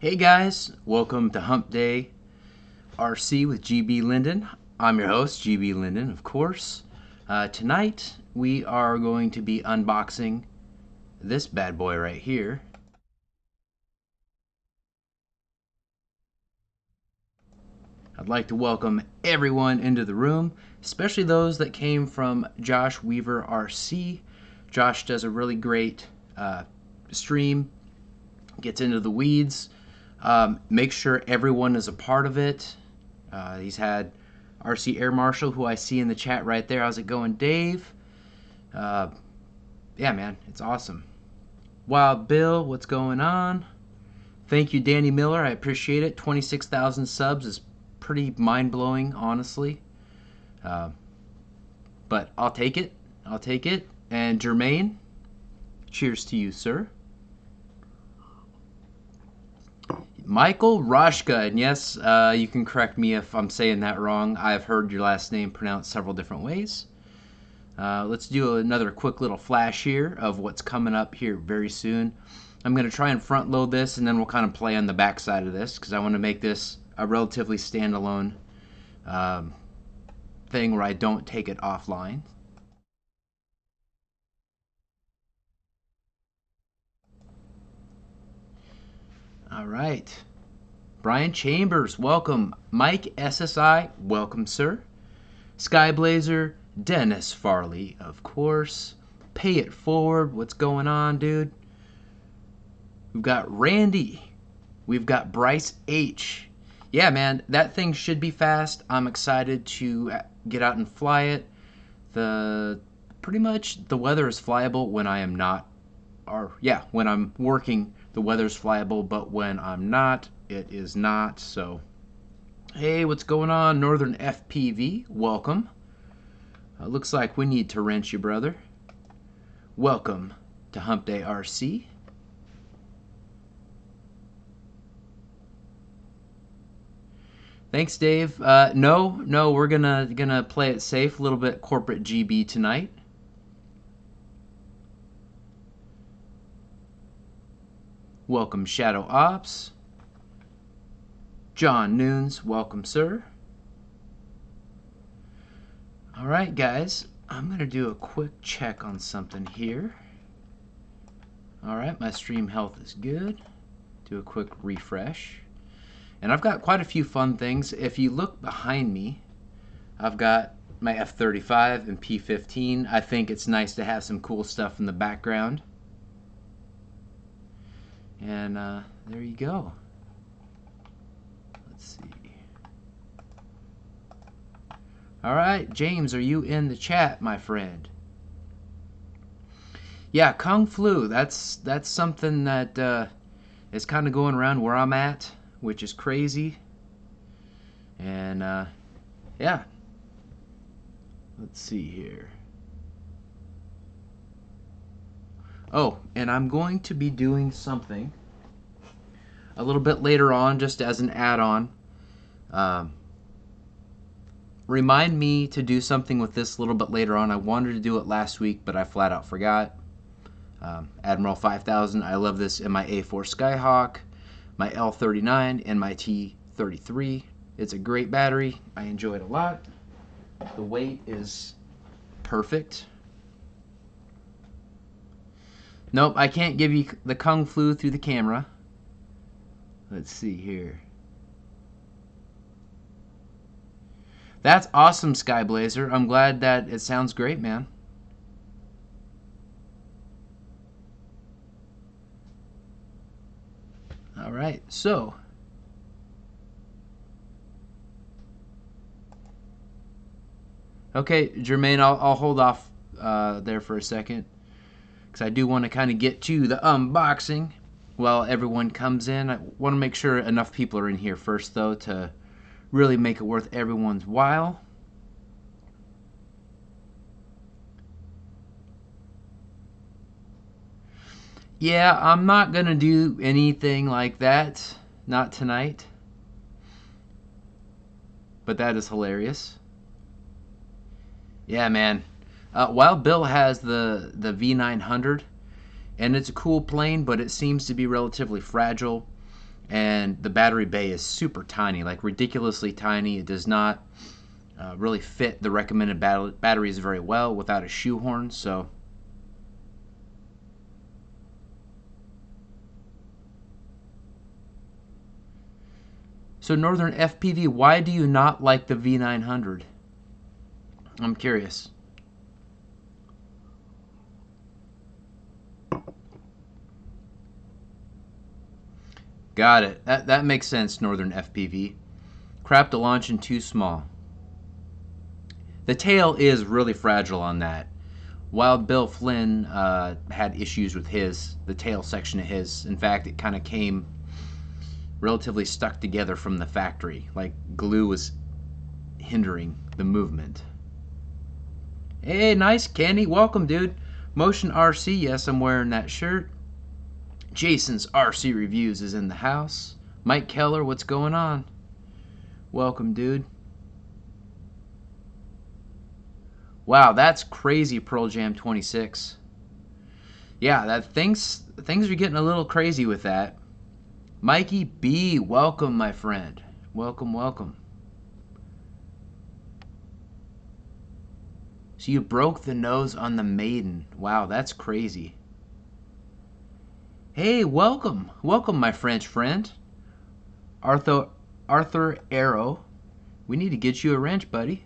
Hey guys, welcome to Hump Day RC with GBLynden. I'm your host, GBLynden, of course. Tonight we are going to be unboxing this bad boy right here. I'd like to welcome everyone into the room, especially those that came from Josh Weaver RC. Josh does a really great stream, gets into the weeds. Make sure everyone is a part of it. He's had RC Air Marshal, who I see in the chat right there. How's it going, Dave? Yeah, man, it's awesome. Wild Bill, what's going on? Thank you, Danny Miller. I appreciate it. 26,000 subs is pretty mind-blowing, honestly. But I'll take it. I'll take it. And Jermaine, cheers to you, sir. Michael Roshka, and yes, you can correct me if I'm saying that wrong. I've heard your last name pronounced several different ways. Let's do another quick little flash here of what's coming up here very soon. I'm going to try and front load this, and then we'll kind of play on the back side of this because I want to make this a relatively standalone thing where I don't take it offline. All right. Brian Chambers, welcome. Mike SSI, welcome, sir. Skyblazer, Dennis Farley, of course. Pay It Forward, what's going on, dude? We've got Randy. We've got Bryce H. Yeah, man, that thing should be fast. I'm excited to get out and fly it. Pretty much the weather is flyable when I am not, when I'm working, the weather's flyable, but when I'm not, it is not. So, hey, what's going on, Northern FPV? Welcome. Looks like we need to wrench you, brother. Welcome to Hump Day RC. Thanks, Dave. No, we're gonna play it safe. A little bit corporate GB tonight. Welcome, Shadow Ops. John Noons, welcome, sir. All right, guys, I'm gonna do a quick check on something here. All right, my stream health is good. Do a quick refresh. And I've got quite a few fun things. If you look behind me, I've got my F-35 and P-15. I think it's nice to have some cool stuff in the background. And there you go. Let's see. All right, James, are you in the chat, my friend? Yeah, Kung Flu. That's something that is kind of going around where I'm at, which is crazy. And yeah. Let's see here. Oh, and I'm going to be doing something a little bit later on, just as an add-on. Remind me to do something with this a little bit later on. I wanted to do it last week, but I flat out forgot. Admiral 5000, I love this in my A4 Skyhawk, my L39, and my T33. It's a great battery. I enjoy it a lot. The weight is perfect. Nope, I can't give you the Kung Flu through the camera. Let's see here. That's awesome, Skyblazer. I'm glad that it sounds great, man. All right, so okay, Jermaine, I'll hold off there for a second because I do want to kind of get to the unboxing while everyone comes in. I want to make sure enough people are in here first, though, to really make it worth everyone's while. Yeah, I'm not going to do anything like that. Not tonight. But that is hilarious. Yeah, man. Wild Bill has the V900, and it's a cool plane, but it seems to be relatively fragile. and the battery bay is super tiny, like ridiculously tiny. It does not really fit the recommended batteries very well without a shoehorn. So Northern FPV, why do you not like the V900? I'm curious. Got it. That makes sense, Northern FPV. Crap to launch and too small. The tail is really fragile on that. Wild Bill Flynn had issues with the tail section of his. In fact, it kind of came relatively stuck together from the factory. Like glue was hindering the movement. Hey, nice, Kenny. Welcome, dude. Motion RC. Yes, I'm wearing that shirt. Jason's RC Reviews is in the house. Mike Keller, what's going on? Welcome, dude. Wow, that's crazy, Pearl Jam 26. Yeah, things are getting a little crazy with that. Mikey B, welcome, my friend. Welcome, welcome. So you broke the nose on the Maiden. Wow, that's crazy. Hey, welcome. Welcome, my French friend. Arthur Arrow. We need to get you a wrench, buddy.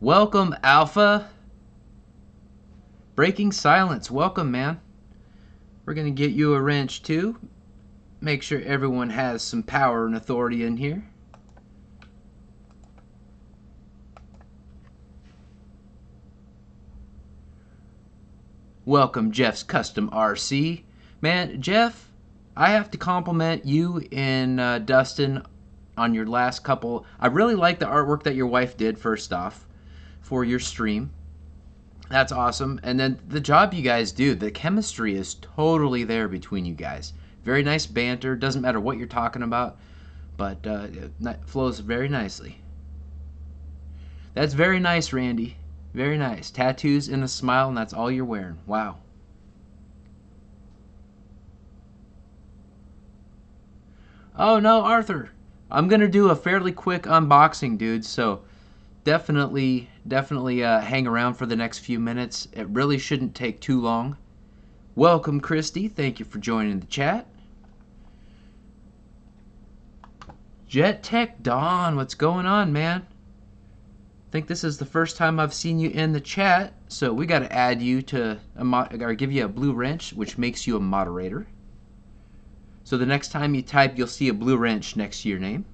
Welcome, Alpha. Breaking Silence. Welcome, man. We're going to get you a wrench, too. Make sure everyone has some power and authority in here. Welcome, Jeff's Custom RC. Man, Jeff, I have to compliment you and Dustin on your last couple. I really like the artwork that your wife did, first off, for your stream. That's awesome. And then the job you guys do, the chemistry is totally there between you guys. Very nice banter. Doesn't matter what you're talking about, but it flows very nicely. That's very nice, Randy. Very nice. Tattoos and a smile, and that's all you're wearing. Wow. Oh no, Arthur. I'm gonna do a fairly quick unboxing, dude. So definitely hang around for the next few minutes. It really shouldn't take too long. Welcome, Christy. Thank you for joining the chat. Jet Tech Dawn, what's going on, man? I think this is the first time I've seen you in the chat, so we got to add you to or give you a blue wrench, which makes you a moderator. So the next time you type, you'll see a blue wrench next to your name.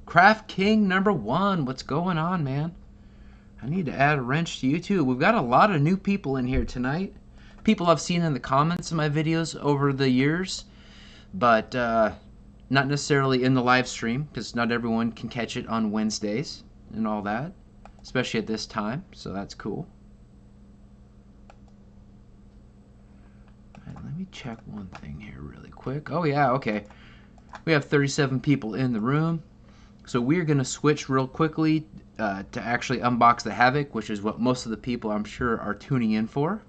Craft King #1, what's going on, man? I need to add a wrench to you too. We've got a lot of new people in here tonight. People I've seen in the comments of my videos over the years, but not necessarily in the live stream, because not everyone can catch it on Wednesdays and all that, especially at this time, so that's cool. All right, let me check one thing here really quick. Oh yeah, okay. We have 37 people in the room, so we're going to switch real quickly to actually unbox the Havok, which is what most of the people I'm sure are tuning in for.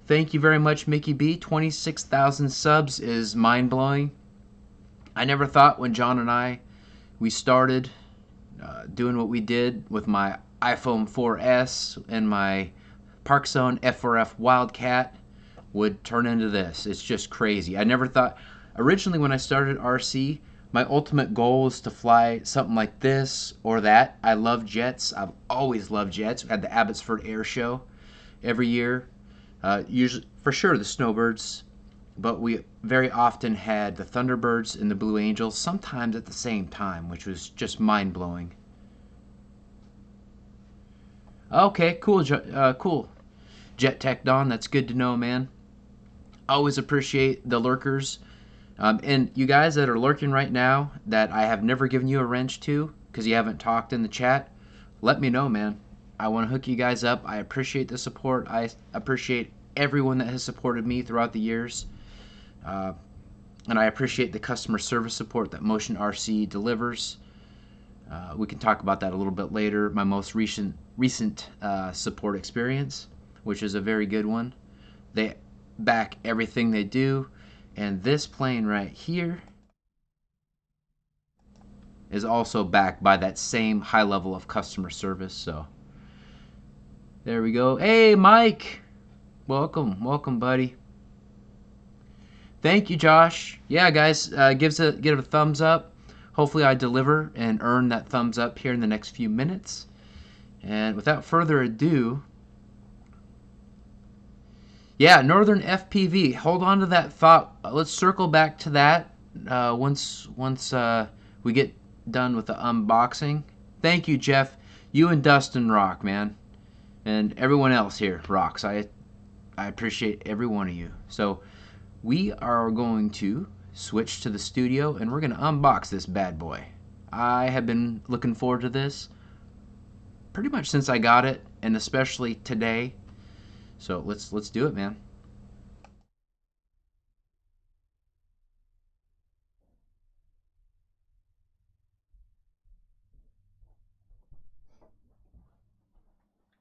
Thank you very much, Mickey B. 26,000 subs is mind-blowing. I never thought when John and we started doing what we did with my iPhone 4S and my ParkZone F4F Wildcat would turn into this. It's just crazy. I never thought, originally when I started RC, my ultimate goal was to fly something like this or that. I love jets. I've always loved jets. We had the Abbotsford Air Show every year. Usually, for sure, the Snowbirds. But we very often had the Thunderbirds and the Blue Angels, sometimes at the same time, which was just mind-blowing. Okay, cool, cool. Jet Tech Dawn, that's good to know, man. Always appreciate the lurkers. And you guys that are lurking right now that I have never given you a wrench to because you haven't talked in the chat, let me know, man. I want to hook you guys up. I appreciate the support. I appreciate everyone that has supported me throughout the years. And I appreciate the customer service support that Motion RC delivers. We can talk about that a little bit later. My most recent support experience, which is a very good one. They back everything they do, and this plane right here is also backed by that same high level of customer service. So there we go. Hey, Mike, welcome, buddy. Thank you, Josh. Yeah, guys, give a thumbs up. Hopefully, I deliver and earn that thumbs up here in the next few minutes. And without further ado, yeah, Northern FPV. Hold on to that thought. Let's circle back to that once we get done with the unboxing. Thank you, Jeff. You and Dustin rock, man, and everyone else here rocks. I appreciate every one of you. So we are going to switch to the studio and we're going to unbox this bad boy. I have been looking forward to this pretty much since I got it, and especially today. So let's do it, man.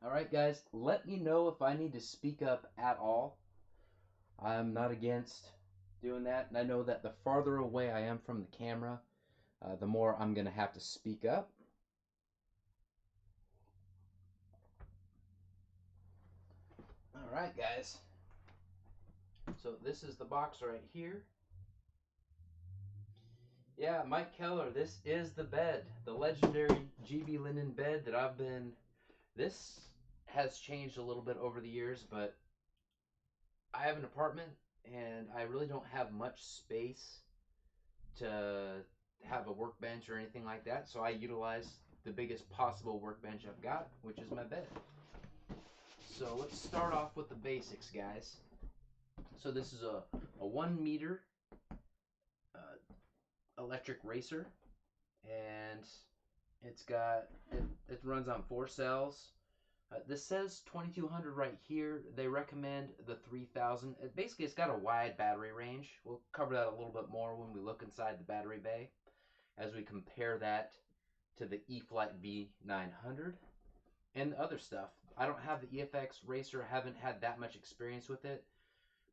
All right, guys, let me know if I need to speak up at all. I'm not against doing that, and I know that the farther away I am from the camera, the more I'm going to have to speak up. All right, guys. So this is the box right here. Yeah, Mike Keller, this is the bed, the legendary GBLynden bed that I've been... This has changed a little bit over the years, but I have an apartment and I really don't have much space to have a workbench or anything like that, so I utilize the biggest possible workbench I've got, which is my bed. So let's start off with the basics, guys. So this is a 1 meter electric racer, and it runs on 4 cells. This says 2200 right here. They recommend the 3000. Basically, it's got a wide battery range. We'll cover that a little bit more when we look inside the battery bay, as we compare that to the E-flite V900 and the other stuff. I don't have the EFX racer. I haven't had that much experience with it,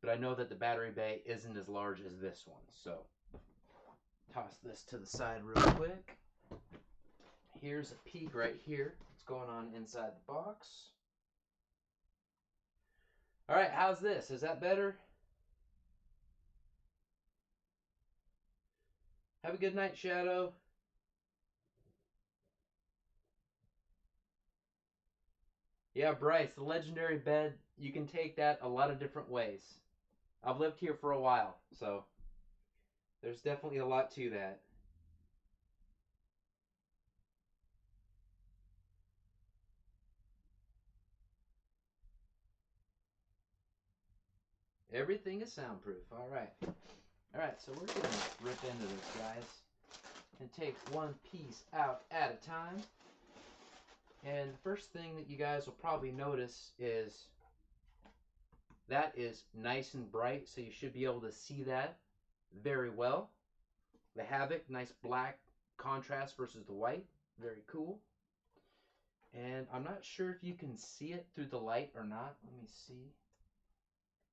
but I know that the battery bay isn't as large as this one. So toss this to the side real quick. Here's a peek right here. What's going on inside the box. All right, how's this? Is that better? Have a good night, Shadow. Yeah, Bryce, the legendary bed, you can take that a lot of different ways. I've lived here for a while, so there's definitely a lot to that. Everything is soundproof. All right. All right, so we're going to rip into this, guys, and take one piece out at a time. And the first thing that you guys will probably notice is that is nice and bright, so you should be able to see that very well. The Havok, nice black contrast versus the white. Very cool. And I'm not sure if you can see it through the light or not. Let me see.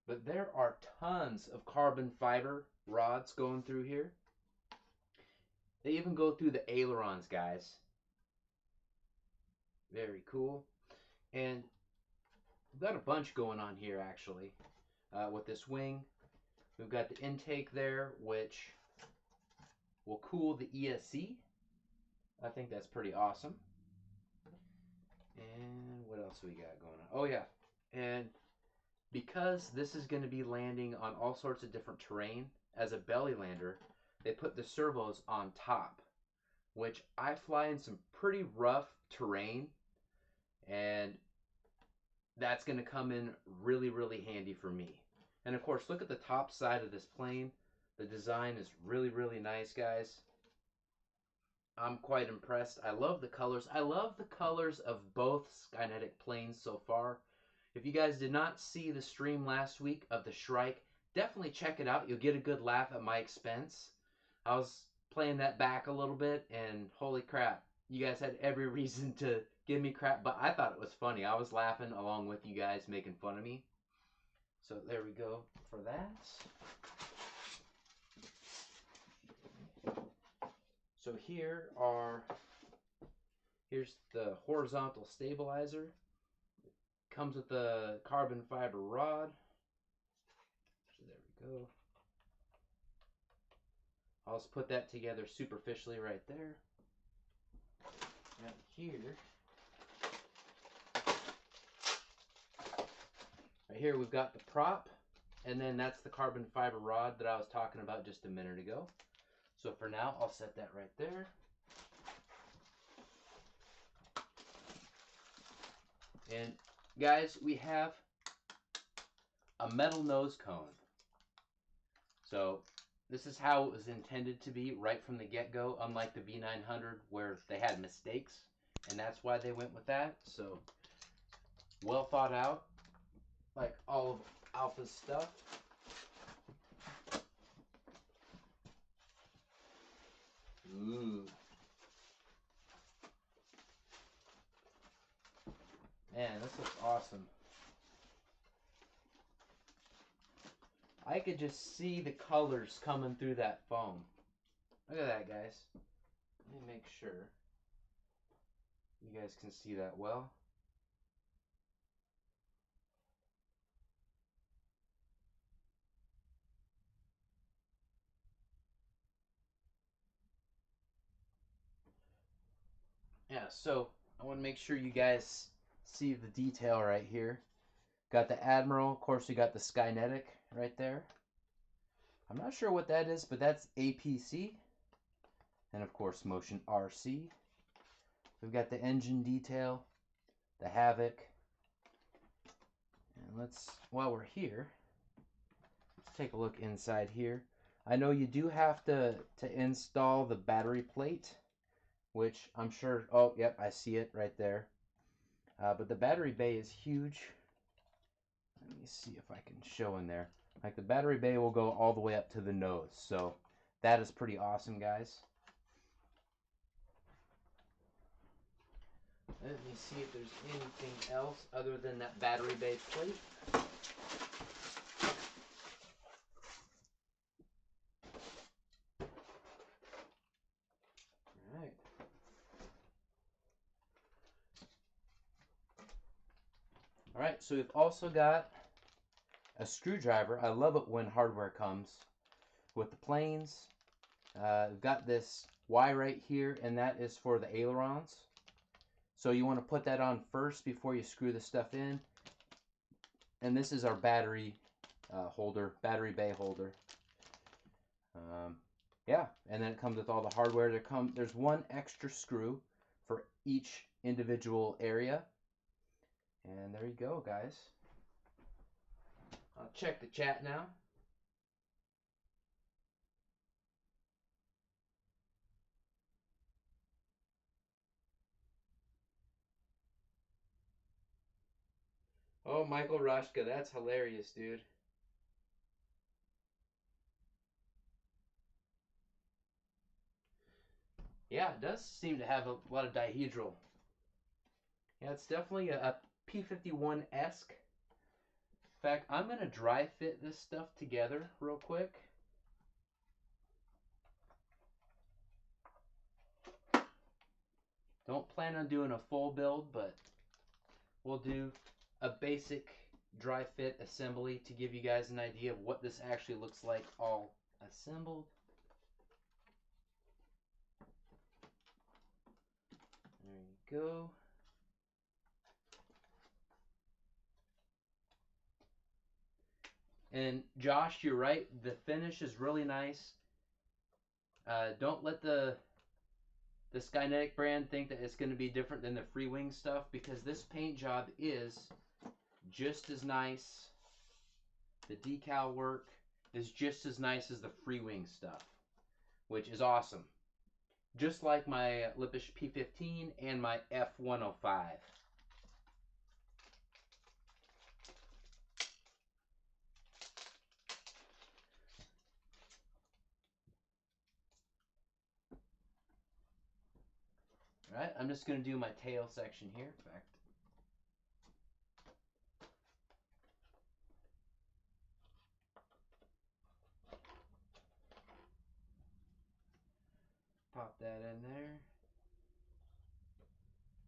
But there are tons of carbon fiber rods going through here. They even go through the ailerons, guys. Very cool. And we've got a bunch going on here, actually, with this wing. We've got the intake there, which will cool the ESC. I think that's pretty awesome. And what else we got going on? Oh, yeah. And because this is going to be landing on all sorts of different terrain, as a belly lander, they put the servos on top, which I fly in some pretty rough terrain, and that's going to come in really, really handy for me. And of course, look at the top side of this plane. The design is really, really nice, guys. I'm quite impressed. I love the colors. I love the colors of both Skynetic planes so far. If you guys did not see the stream last week of the Shrike, definitely check it out. You'll get a good laugh at my expense. I was playing that back a little bit, and holy crap, you guys had every reason to give me crap, but I thought it was funny. I was laughing along with you guys making fun of me. So there we go for that. So here's the horizontal stabilizer. Comes with the carbon fiber rod. So there we go. I'll just put that together superficially right there. And here, right here we've got the prop, and then that's the carbon fiber rod that I was talking about just a minute ago. So for now, I'll set that right there. And guys, we have a metal nose cone. So this is how it was intended to be right from the get-go, unlike the V900 where they had mistakes, and that's why they went with that. So well thought out, like all of Alpha's stuff. Ooh. Man, this looks awesome. I could just see the colors coming through that foam. Look at that, guys. Let me make sure you guys can see that well. Yeah, so I want to make sure you guys see the detail right here. Got the Admiral, of course we got the Skynetic right there. I'm not sure what that is, but that's APC. And of course Motion RC. We've got the engine detail, the Havok. And while we're here, let's take a look inside here. I know you do have to install the battery plate, which I'm sure, oh, yep, I see it right there. But the battery bay is huge. Let me see if I can show in there. Like the battery bay will go all the way up to the nose. So that is pretty awesome, guys. Let me see if there's anything else other than that battery bay plate. All right. All right, so we've also got a screwdriver. I love it when hardware comes with the planes. We've got this Y right here, and that is for the ailerons. So you want to put that on first before you screw the stuff in. And this is our battery holder, battery bay holder. Yeah, and then it comes with all the hardware. There's one extra screw for each individual area. And there you go, guys. I'll check the chat now. Oh, Michael Rashka, that's hilarious, dude. Yeah, it does seem to have a lot of dihedral. Yeah, it's definitely a P51-esque. In fact, I'm going to dry fit this stuff together real quick. Don't plan on doing a full build, but we'll do a basic dry fit assembly to give you guys an idea of what this actually looks like all assembled. There you go. And Josh, you're right. The finish is really nice. Don't let the Skynetic brand think that it's going to be different than the Free Wing stuff, because this paint job is just as nice. The decal work is just as nice as the Free Wing stuff, which is awesome. Just like my Lippisch P15 and my F105. All right, I'm just going to do my tail section here. In fact, pop that in there.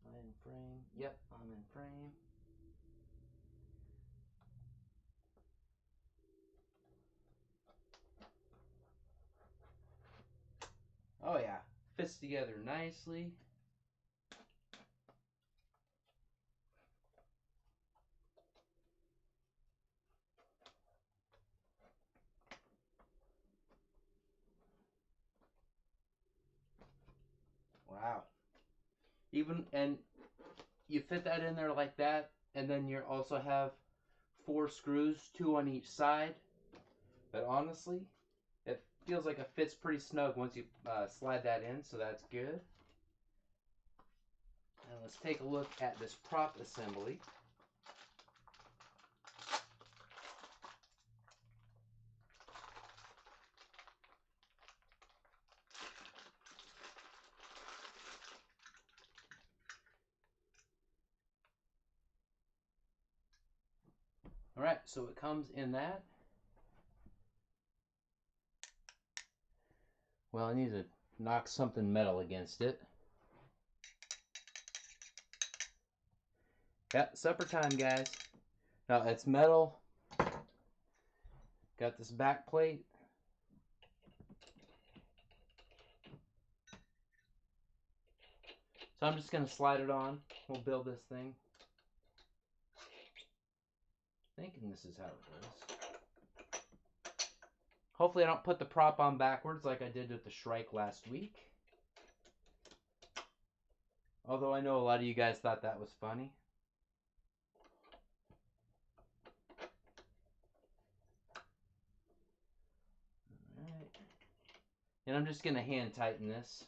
Am I in frame? Yep, I'm in frame. Oh yeah, fits together nicely. Wow. And you fit that in there like that, and then you also have 4 screws, 2 on each side. But honestly, it feels like it fits pretty snug once you slide that in, so that's good. And let's take a look at this prop assembly. All right, so it comes in that. Well, I need to knock something metal against it. Yeah, supper time, guys. Now, it's metal. Got this back plate. So I'm just going to slide it on. We'll build this thing. Thinking this is how it goes. Hopefully I don't put the prop on backwards like I did with the Shrike last week. Although I know a lot of you guys thought that was funny. Alright. And I'm just going to hand tighten this.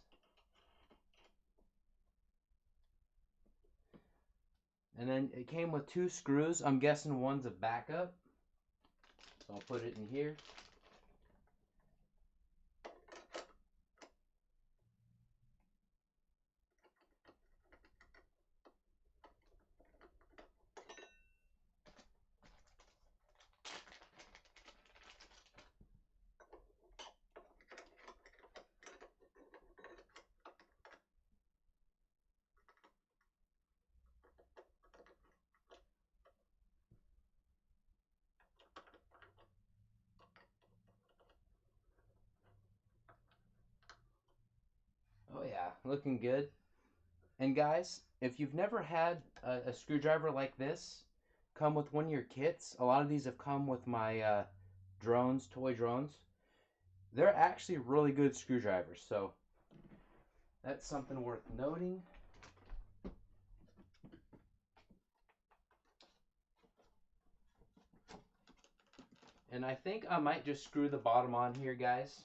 And then it came with 2 screws. I'm guessing one's a backup. So I'll put it in here. Oh yeah, looking good. And guys, if you've never had a screwdriver like this come with one of your kits, a lot of these have come with my drones, toy drones. They're actually really good screwdrivers, so that's something worth noting. And I think I might just screw the bottom on here, guys.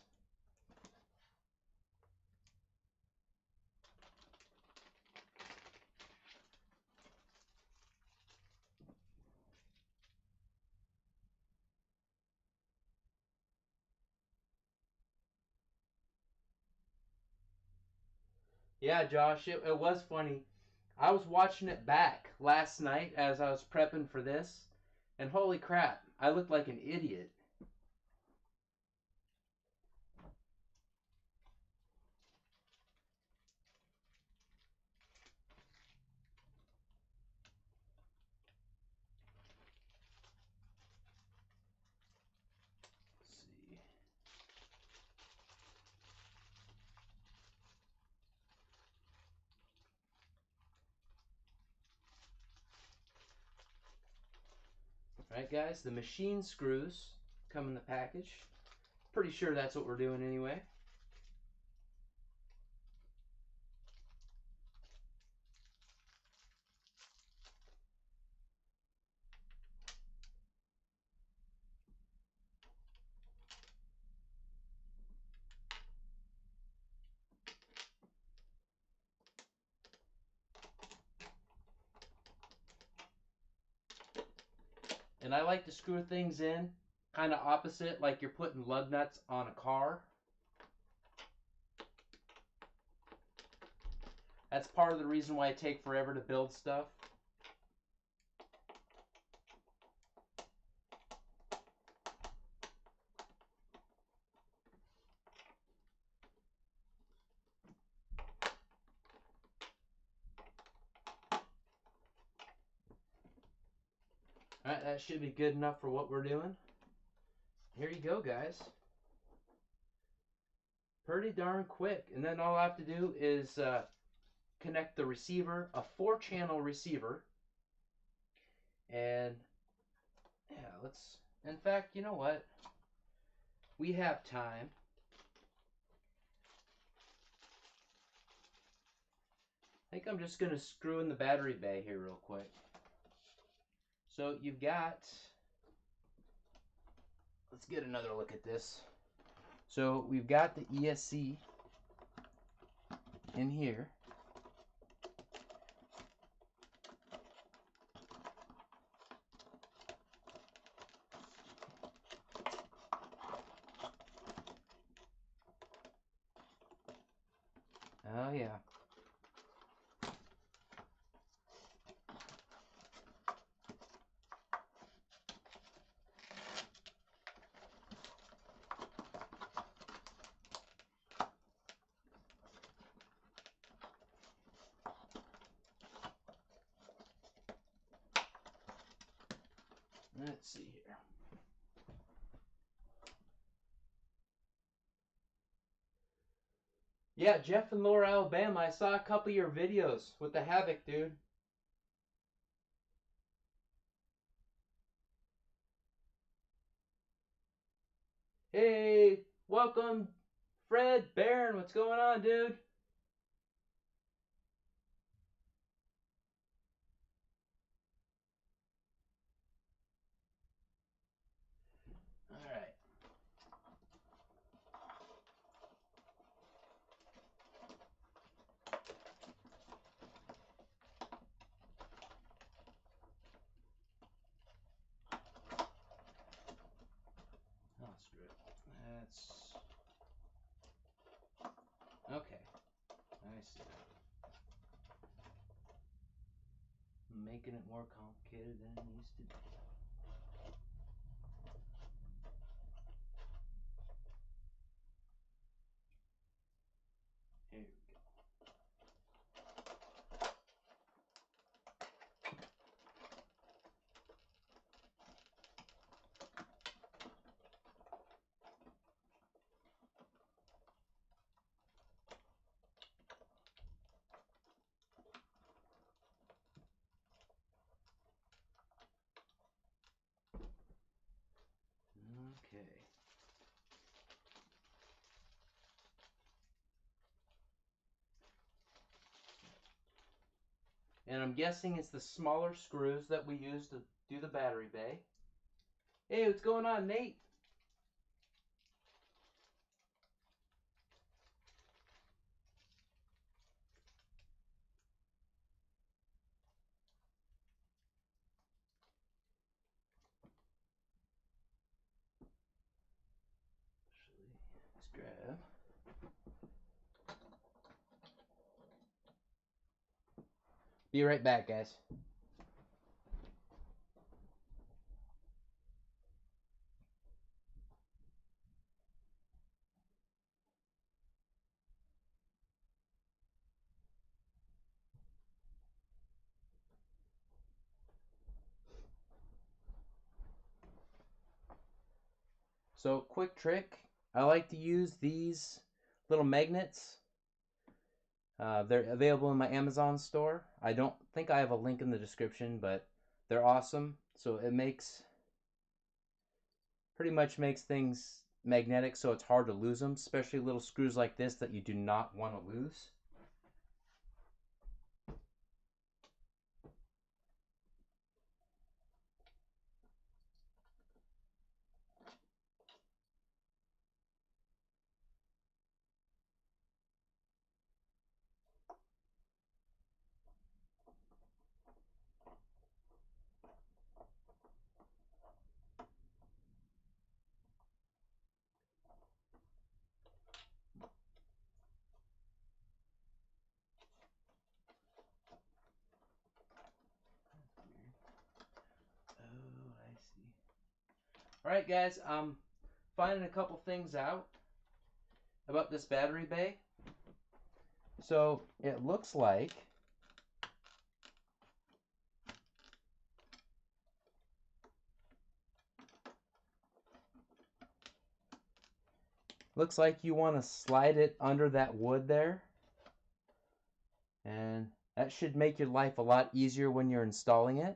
Yeah, Josh, it was funny. I was watching it back last night as I was prepping for this, and holy crap, I looked like an idiot. Let's see. Alright guys, the machine screws come in the package. Pretty sure that's what we're doing anyway. And I like to screw things in kind of opposite, like you're putting lug nuts on a car. That's part of the reason why I take forever to build stuff. Alright, that should be good enough for what we're doing. Here you go, guys. Pretty darn quick. And then all I have to do is connect the receiver, a 4-channel receiver. And yeah, let's, in fact, you know what? We have time. I think I'm just going to screw in the battery bay here real quick. So you've got, let's get another look at this. So we've got the ESC in here. Oh yeah. Let's see here. Yeah, Jeff in Lower Alabama, I saw a couple of your videos with the Havok, dude. Hey, welcome, Fred Barron. What's going on, dude? All right. Oh, screw it. That's okay. I see. Making it more complicated than it needs to be. Here we go. Okay. And I'm guessing it's the smaller screws that we use to do the battery bay. Hey, what's going on, Nate? Actually, let's grab. Be right back, guys. So, quick trick. I like to use these little magnets. They're available in my Amazon store. I don't think I have a link in the description, but they're awesome. So it pretty much makes things magnetic so it's hard to lose them, especially little screws like this that you do not want to lose. Alright guys, I'm finding a couple things out about this battery bay. So it looks like you want to slide it under that wood there, and that should make your life a lot easier when you're installing it.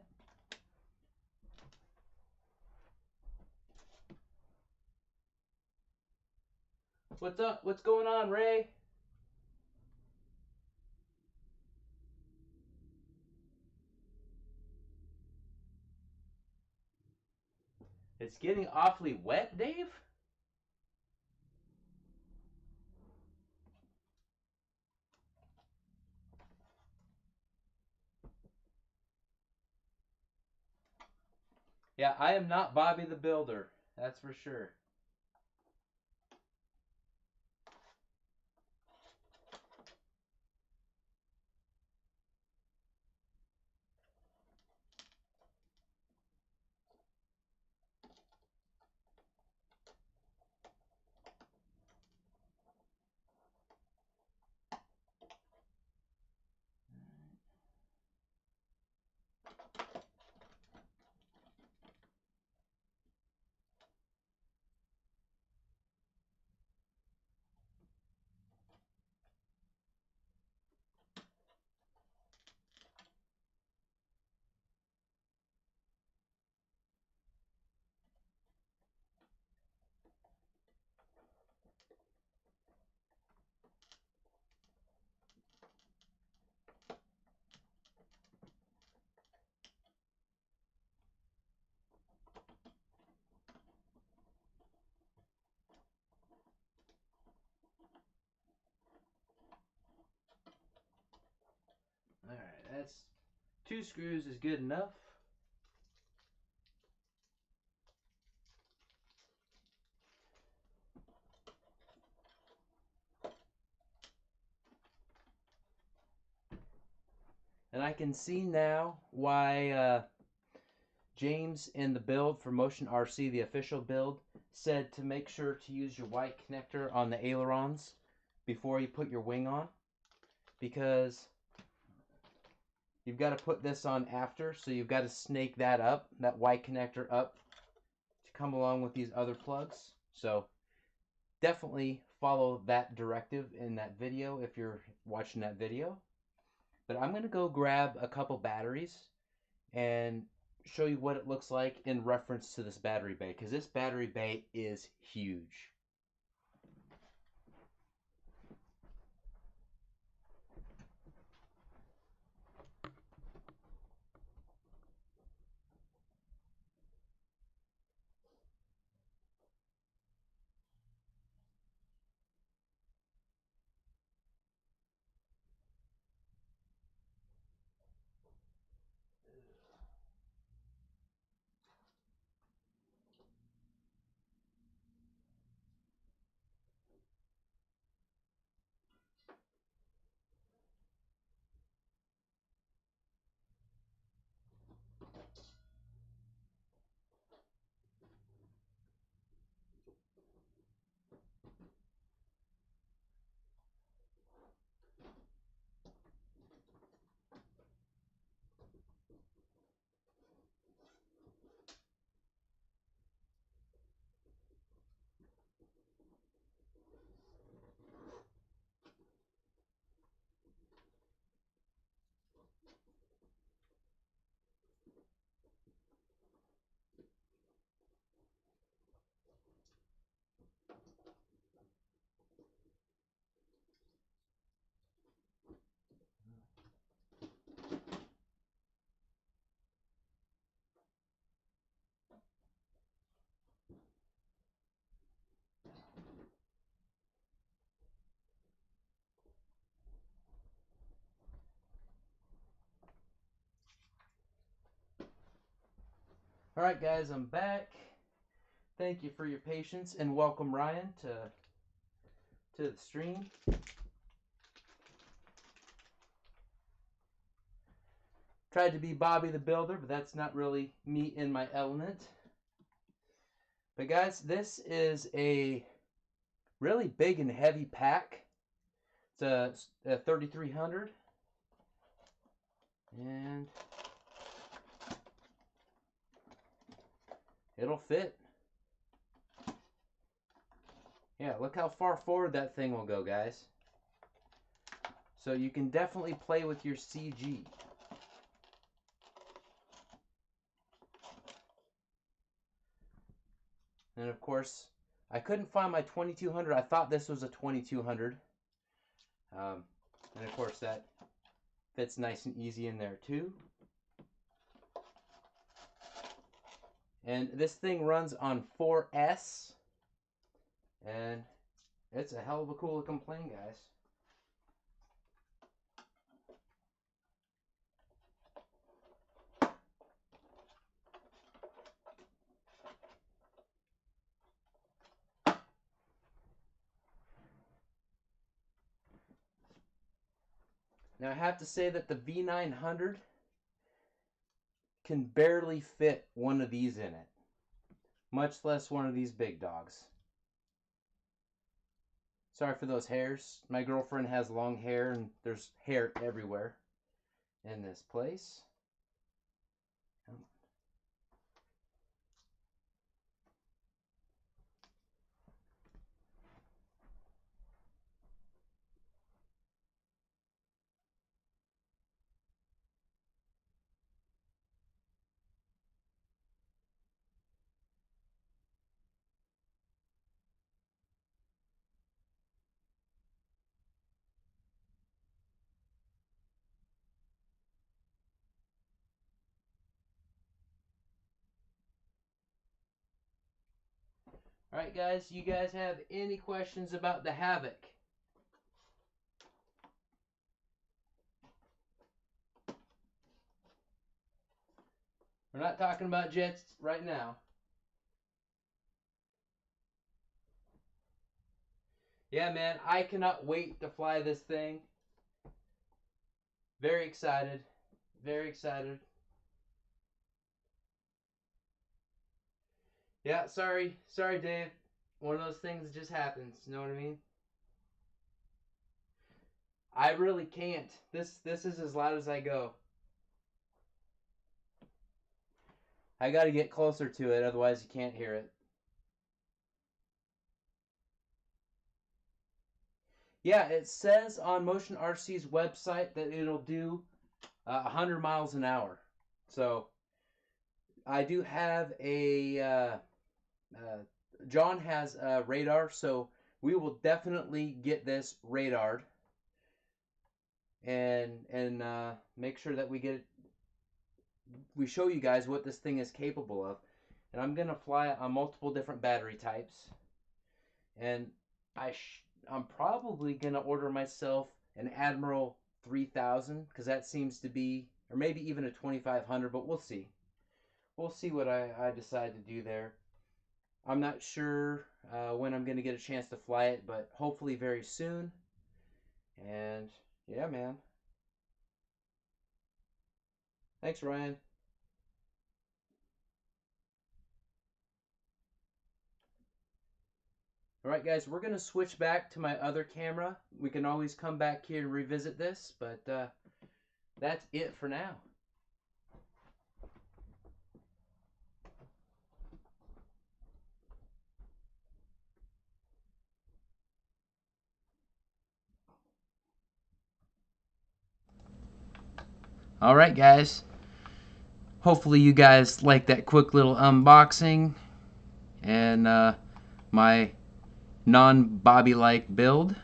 What's up? What's going on, Ray? It's getting awfully wet, Dave? Yeah, I am not Bobby the Builder, that's for sure. Alright, that's 2 screws is good enough. And I can see now why James in the build for Motion RC, the official build, said to make sure to use your white connector on the ailerons before you put your wing on, because you've got to put this on after, so you've got to snake that up, that white connector up, to come along with these other plugs. So definitely follow that directive in that video if you're watching that video. But I'm going to go grab a couple batteries and show you what it looks like in reference to this battery bay, because this battery bay is huge. All right, guys, I'm back. Thank you for your patience, and welcome Ryan to the stream. Tried to be Bobby the Builder, but that's not really me in my element. But guys, this is a really big and heavy pack. It's a 3300. And it'll fit. Yeah, look how far forward that thing will go, guys. So you can definitely play with your CG. And of course, I couldn't find my 2200. I thought this was a 2200. And of course that fits nice and easy in there too. And this thing runs on 4S. And it's a hell of a cool looking plane, guys. Now I have to say that the V900 can barely fit one of these in it, much less one of these big dogs. Sorry for those hairs. My girlfriend has long hair and there's hair everywhere in this place. Alright guys, you guys have any questions about the Havok? We're not talking about jets right now. Yeah man, I cannot wait to fly this thing. Very excited. Very excited. Yeah, sorry Dave. One of those things just happens, you know what I mean? I really can't. This is as loud as I go. I gotta get closer to it, otherwise you can't hear it. Yeah, it says on Motion RC's website that it'll do 100 miles an hour. So I do have a John has a radar, so we will definitely get this radared and make sure that we show you guys what this thing is capable of. And I'm gonna fly it on multiple different battery types, and I'm probably gonna order myself an Admiral 3000 because that seems to be, or maybe even a 2500, but we'll see. We'll see what I decide to do there. I'm not sure when I'm going to get a chance to fly it, but hopefully very soon. And yeah, man. Thanks, Ryan. Alright guys, we're going to switch back to my other camera. We can always come back here and revisit this, but that's it for now. Alright guys, hopefully you guys like that quick little unboxing and my non-Bobby-like build.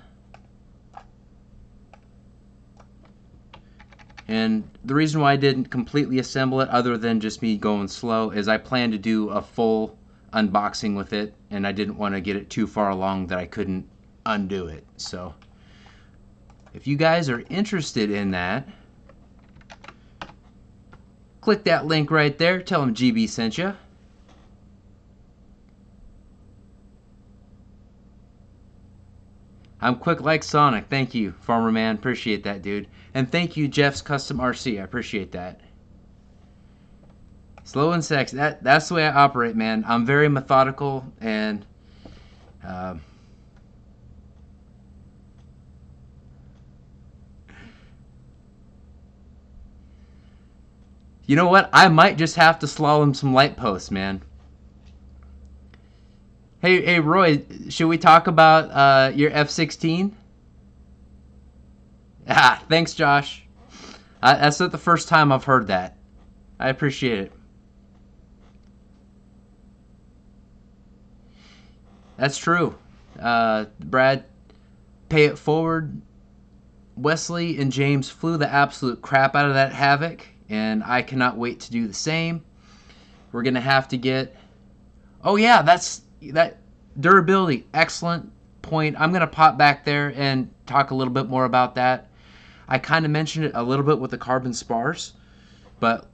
And the reason why I didn't completely assemble it, other than just me going slow, is I plan to do a full unboxing with it, and I didn't want to get it too far along that I couldn't undo it. So if you guys are interested in that, click that link right there. Tell them GB sent you. I'm quick like Sonic. Thank you, Farmer Man. Appreciate that, dude. And thank you, Jeff's Custom RC. I appreciate that. Slow and sexy. That's the way I operate, man. I'm very methodical and you know what? I might just have to slalom some light posts, man. Hey, Roy, should we talk about your F-16? Ah, thanks, Josh. That's not the first time I've heard that. I appreciate it. That's true. Brad, pay it forward. Wesley and James flew the absolute crap out of that Havok, and I cannot wait to do the same. We're gonna have to get. Oh yeah, that durability. Excellent point. I'm gonna pop back there and talk a little bit more about that. I kind of mentioned it a little bit with the carbon spars, but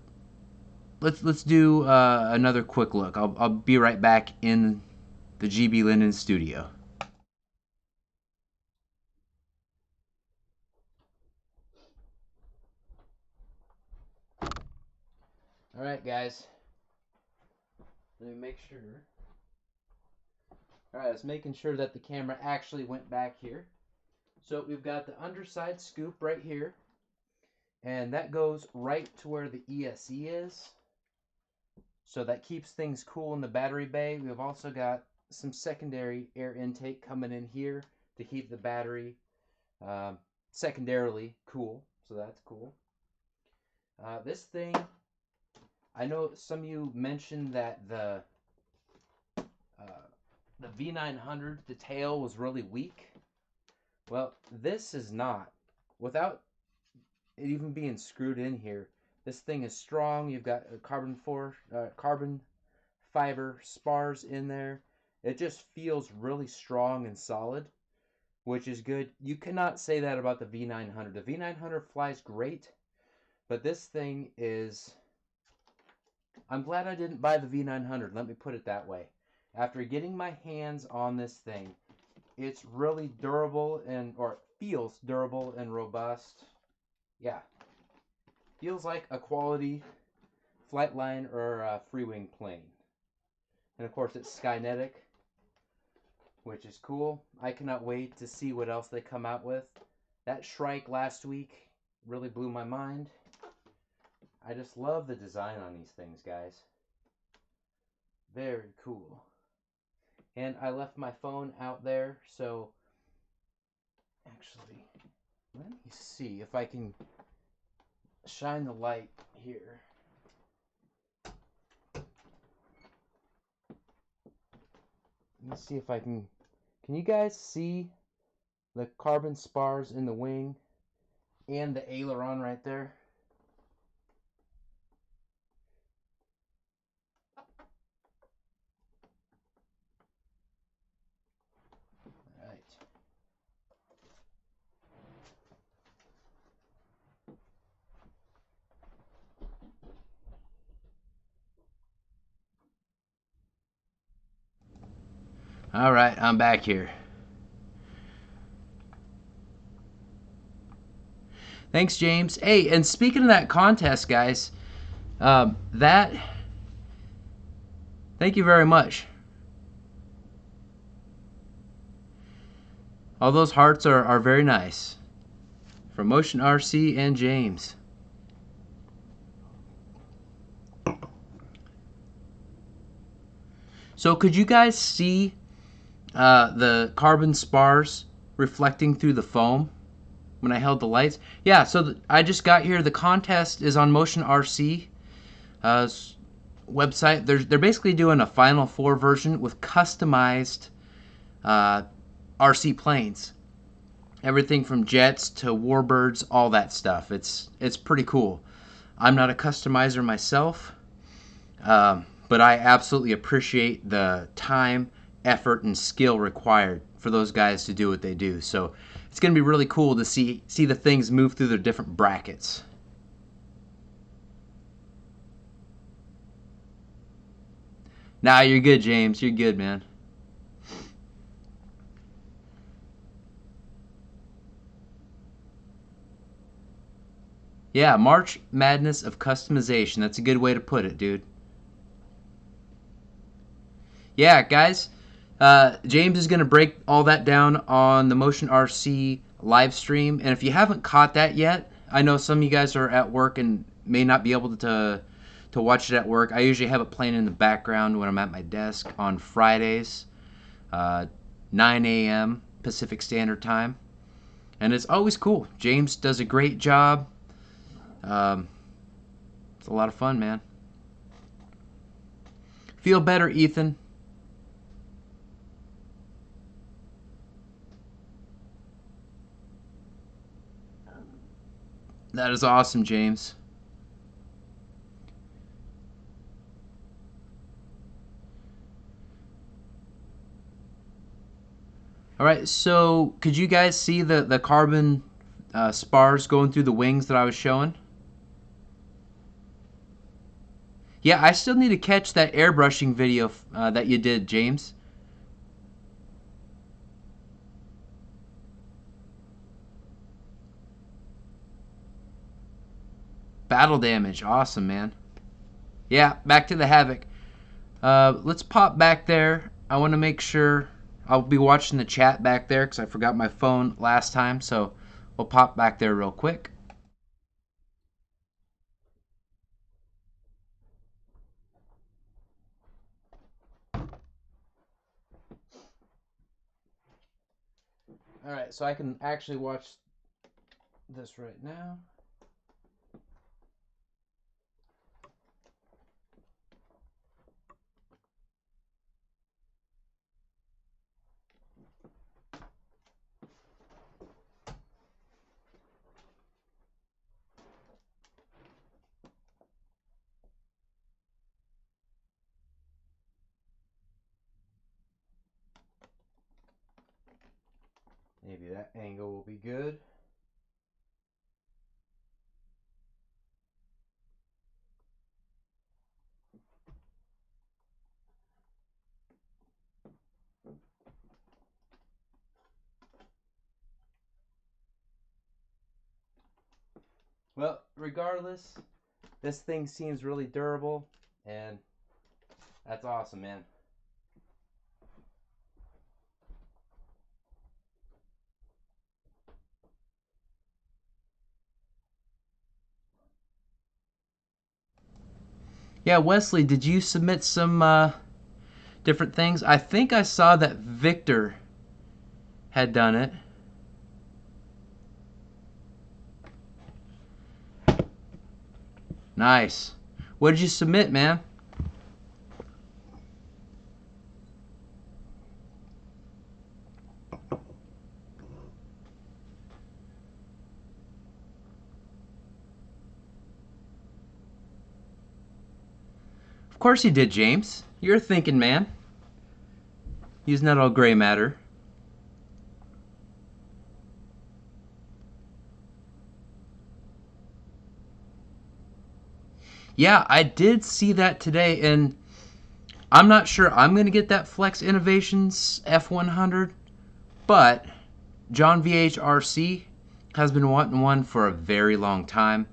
let's do another quick look. I'll be right back in the GBLynden studio. All right, guys. Let me make sure. All right, I was making sure that the camera actually went back here. So we've got the underside scoop right here, and that goes right to where the ESC is. So that keeps things cool in the battery bay. We've also got some secondary air intake coming in here to keep the battery secondarily cool. So that's cool. This thing, I know some of you mentioned that the V900, the tail was really weak. Well, this is not. Without it even being screwed in here, this thing is strong. You've got carbon fiber spars in there. It just feels really strong and solid, which is good. You cannot say that about the V900. The V900 flies great, but this thing is... I'm glad I didn't buy the V900, let me put it that way. After getting my hands on this thing, it's really durable or feels durable and robust. Yeah. Feels like a quality Flightline or free-wing plane. And of course it's Skynetic, which is cool. I cannot wait to see what else they come out with. That Shrike last week really blew my mind. I just love the design on these things, guys. Very cool. And I left my phone out there, so actually, let me see if I can shine the light here. Let me see if I can you guys see the carbon spars in the wing and the aileron right there? Right. All right, I'm back here. Thanks, James. Hey, and speaking of that contest, guys, thank you very much. All those hearts are very nice. From Motion RC and James. So could you guys see the carbon spars reflecting through the foam when I held the lights? Yeah, so I just got here. The contest is on Motion RC website. They're basically doing a Final Four version with customized RC planes. Everything from jets to warbirds, all that stuff. It's pretty cool. I'm not a customizer myself, but I absolutely appreciate the time, effort, and skill required for those guys to do what they do. So it's going to be really cool to see the things move through their different brackets. Nah, you're good, James. You're good, man. Yeah, March Madness of customization. That's a good way to put it, dude. Yeah, guys, James is going to break all that down on the Motion RC live stream. And if you haven't caught that yet, I know some of you guys are at work and may not be able to watch it at work. I usually have it playing in the background when I'm at my desk on Fridays, 9 a.m. Pacific Standard Time. And it's always cool. James does a great job. It's a lot of fun, man. Feel better, Ethan. That is awesome, James. All right, so could you guys see the carbon spars going through the wings that I was showing? Yeah, I still need to catch that airbrushing video that you did, James. Battle damage, awesome, man. Yeah, back to the Havok. Let's pop back there. I want to make sure I'll be watching the chat back there because I forgot my phone last time, so we'll pop back there real quick. All right, so I can actually watch this right now. Maybe that angle will be good. Well, regardless, this thing seems really durable, and that's awesome, man. Yeah, Wesley, did you submit some different things? I think I saw that Victor had done it. Nice. What did you submit, man? Of course you did, James. You're a thinking man. Using that all gray matter. Yeah, I did see that today, and I'm not sure I'm going to get that Flex Innovations F100, but John VHRC has been wanting one for a very long time.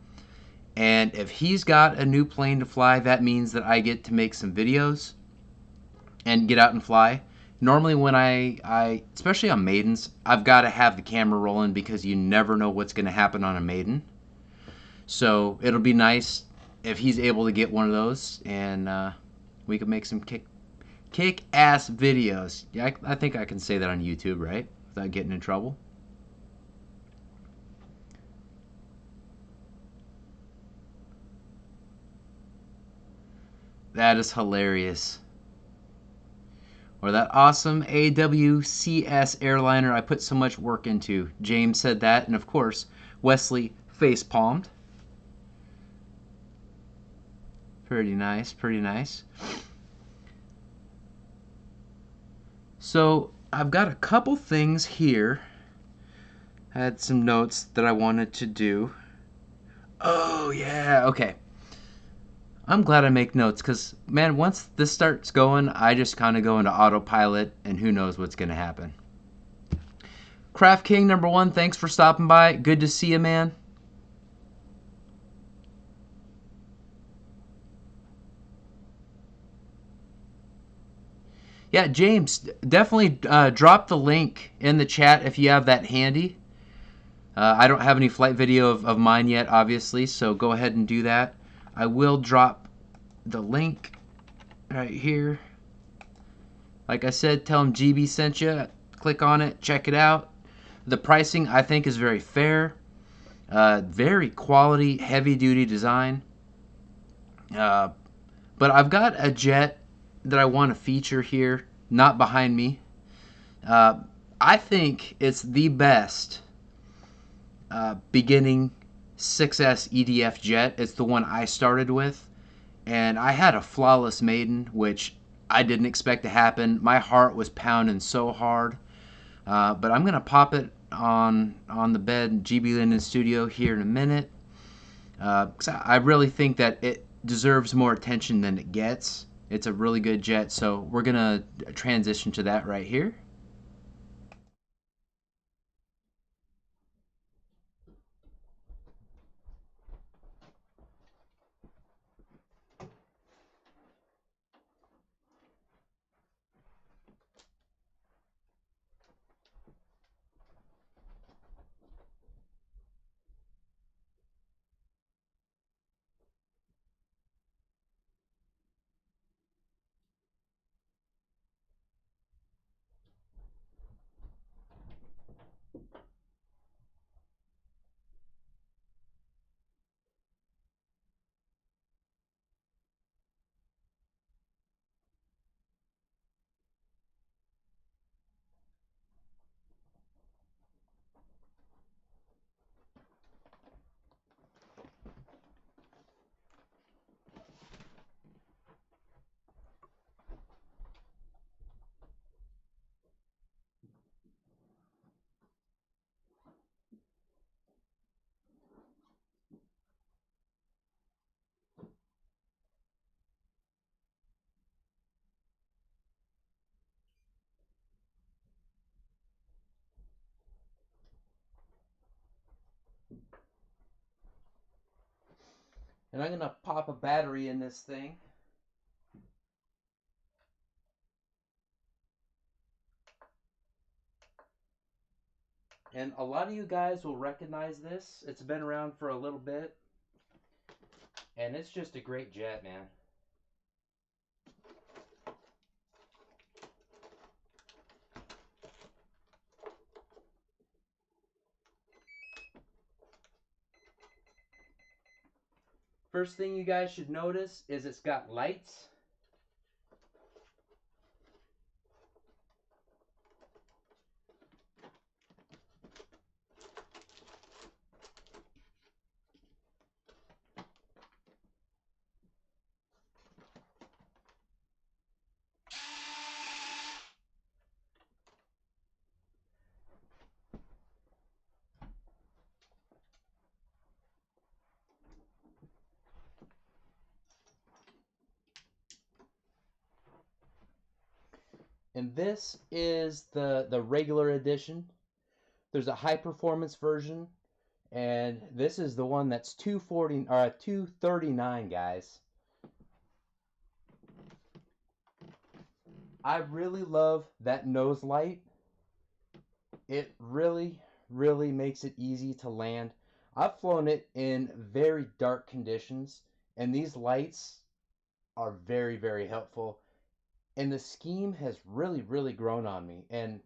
And if he's got a new plane to fly, that means that I get to make some videos and get out and fly. Normally when I especially on maidens, I've got to have the camera rolling because you never know what's going to happen on a maiden. So it'll be nice if he's able to get one of those, and we could make some kick-ass videos. Yeah, I think I can say that on YouTube, right? Without getting in trouble. That is hilarious. Or that awesome AWCS airliner I put so much work into. James said that, and of course, Wesley face-palmed. Pretty nice, pretty nice. So, I've got a couple things here. I had some notes that I wanted to do. Oh, yeah, okay. I'm glad I make notes because, man, once this starts going, I just kind of go into autopilot and who knows what's going to happen. Craft King #1, thanks for stopping by. Good to see you, man. Yeah, James, definitely drop the link in the chat if you have that handy. I don't have any flight video of mine yet, obviously, so go ahead and do that. I will drop the link right here. Like I said, tell them GB sent you. Click on it, check it out. The pricing, I think, is very fair. Very quality, heavy-duty design. But I've got a jet that I want to feature here, not behind me. I think it's the best beginning 6S EDF jet. It's the one I started with. And I had a flawless maiden, which I didn't expect to happen. My heart was pounding so hard. But I'm going to pop it on the bed in GBLynden studio here in a minute. 'Cause I really think that it deserves more attention than it gets. It's a really good jet, so we're going to transition to that right here. And I'm going to pop a battery in this thing. And a lot of you guys will recognize this. It's been around for a little bit. And it's just a great jet, man. First thing you guys should notice is it's got lights. And this is the regular edition. There's a high performance version, and this is the one that's 239, guys. I really love that nose light. It really, really makes it easy to land. I've flown it in very dark conditions, and these lights are very, very helpful. And the scheme has really, really grown on me. And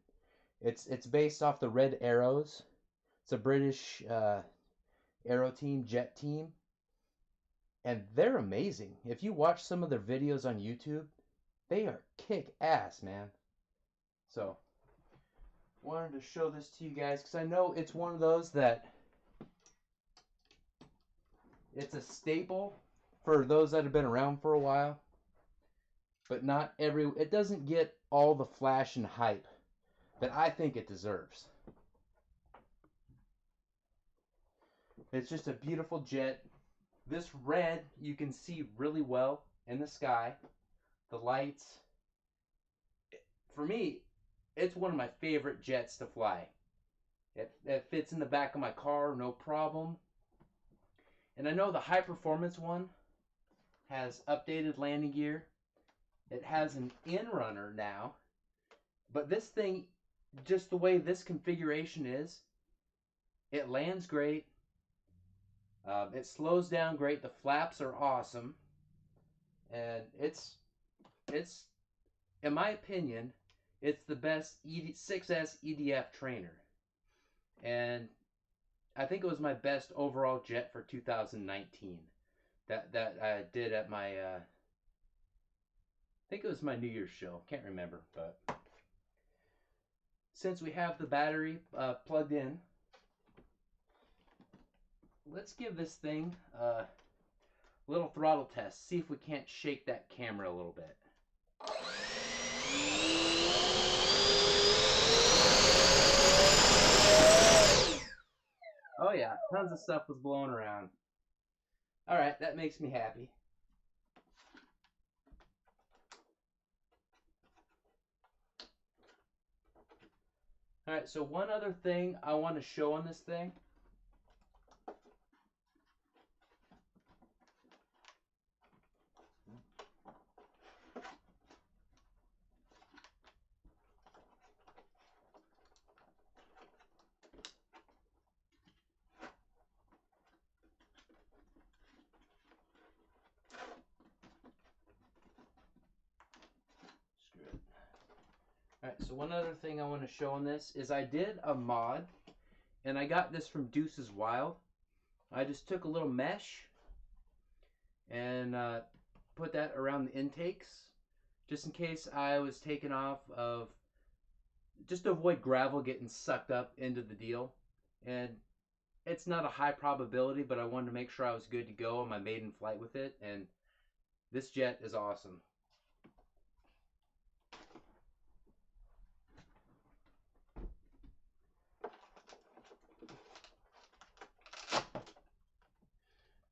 it's based off the Red Arrows. It's a British aero team, jet team, and they're amazing. If you watch some of their videos on YouTube, they are kick ass, man. So wanted to show this to you guys because I know it's one of those that it's a staple for those that have been around for a while, but not every. It doesn't get all the flash and hype that I think it deserves. It's just a beautiful jet. This red you can see really well in the sky. The lights. For me, it's one of my favorite jets to fly. It fits in the back of my car, no problem. And I know the high performance one has updated landing gear. It has an in runner now, but this thing, just the way this configuration is, it lands great. It slows down great. The flaps are awesome, and it's in my opinion, it's the best 6S EDF trainer, and I think it was my best overall jet for 2019 that I did at my I think it was my New Year's show. Can't remember, but since we have the battery plugged in, let's give this thing a little throttle test. See if we can't shake that camera a little bit. Oh yeah, tons of stuff was blowing around. All right, that makes me happy. All right, so one other thing I want to show on this thing. Alright, so one other thing I want to show on this is I did a mod, and I got this from Deuce's Wild. I just took a little mesh and put that around the intakes, just in case I was taken off of, just to avoid gravel getting sucked up into the deal. And it's not a high probability, but I wanted to make sure I was good to go on my maiden flight with it, and this jet is awesome.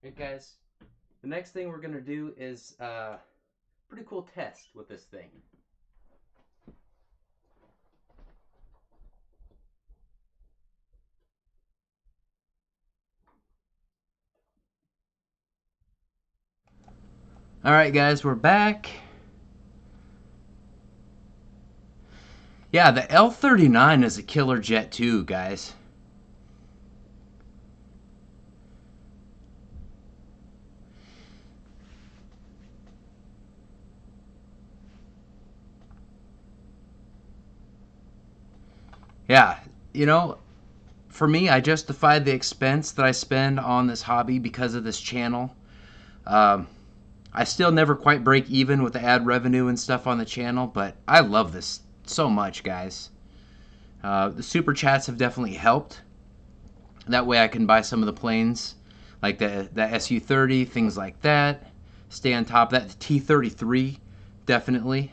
Alright guys, the next thing we're going to do is a pretty cool test with this thing. Alright guys, we're back. Yeah, the L-39 is a killer jet too, guys. Yeah, you know, for me, I justified the expense that I spend on this hobby because of this channel. I still never quite break even with the ad revenue and stuff on the channel, but I love this so much, guys. The super chats have definitely helped. That way I can buy some of the planes, like the SU-30, things like that. Stay on top of that. The T-33, definitely.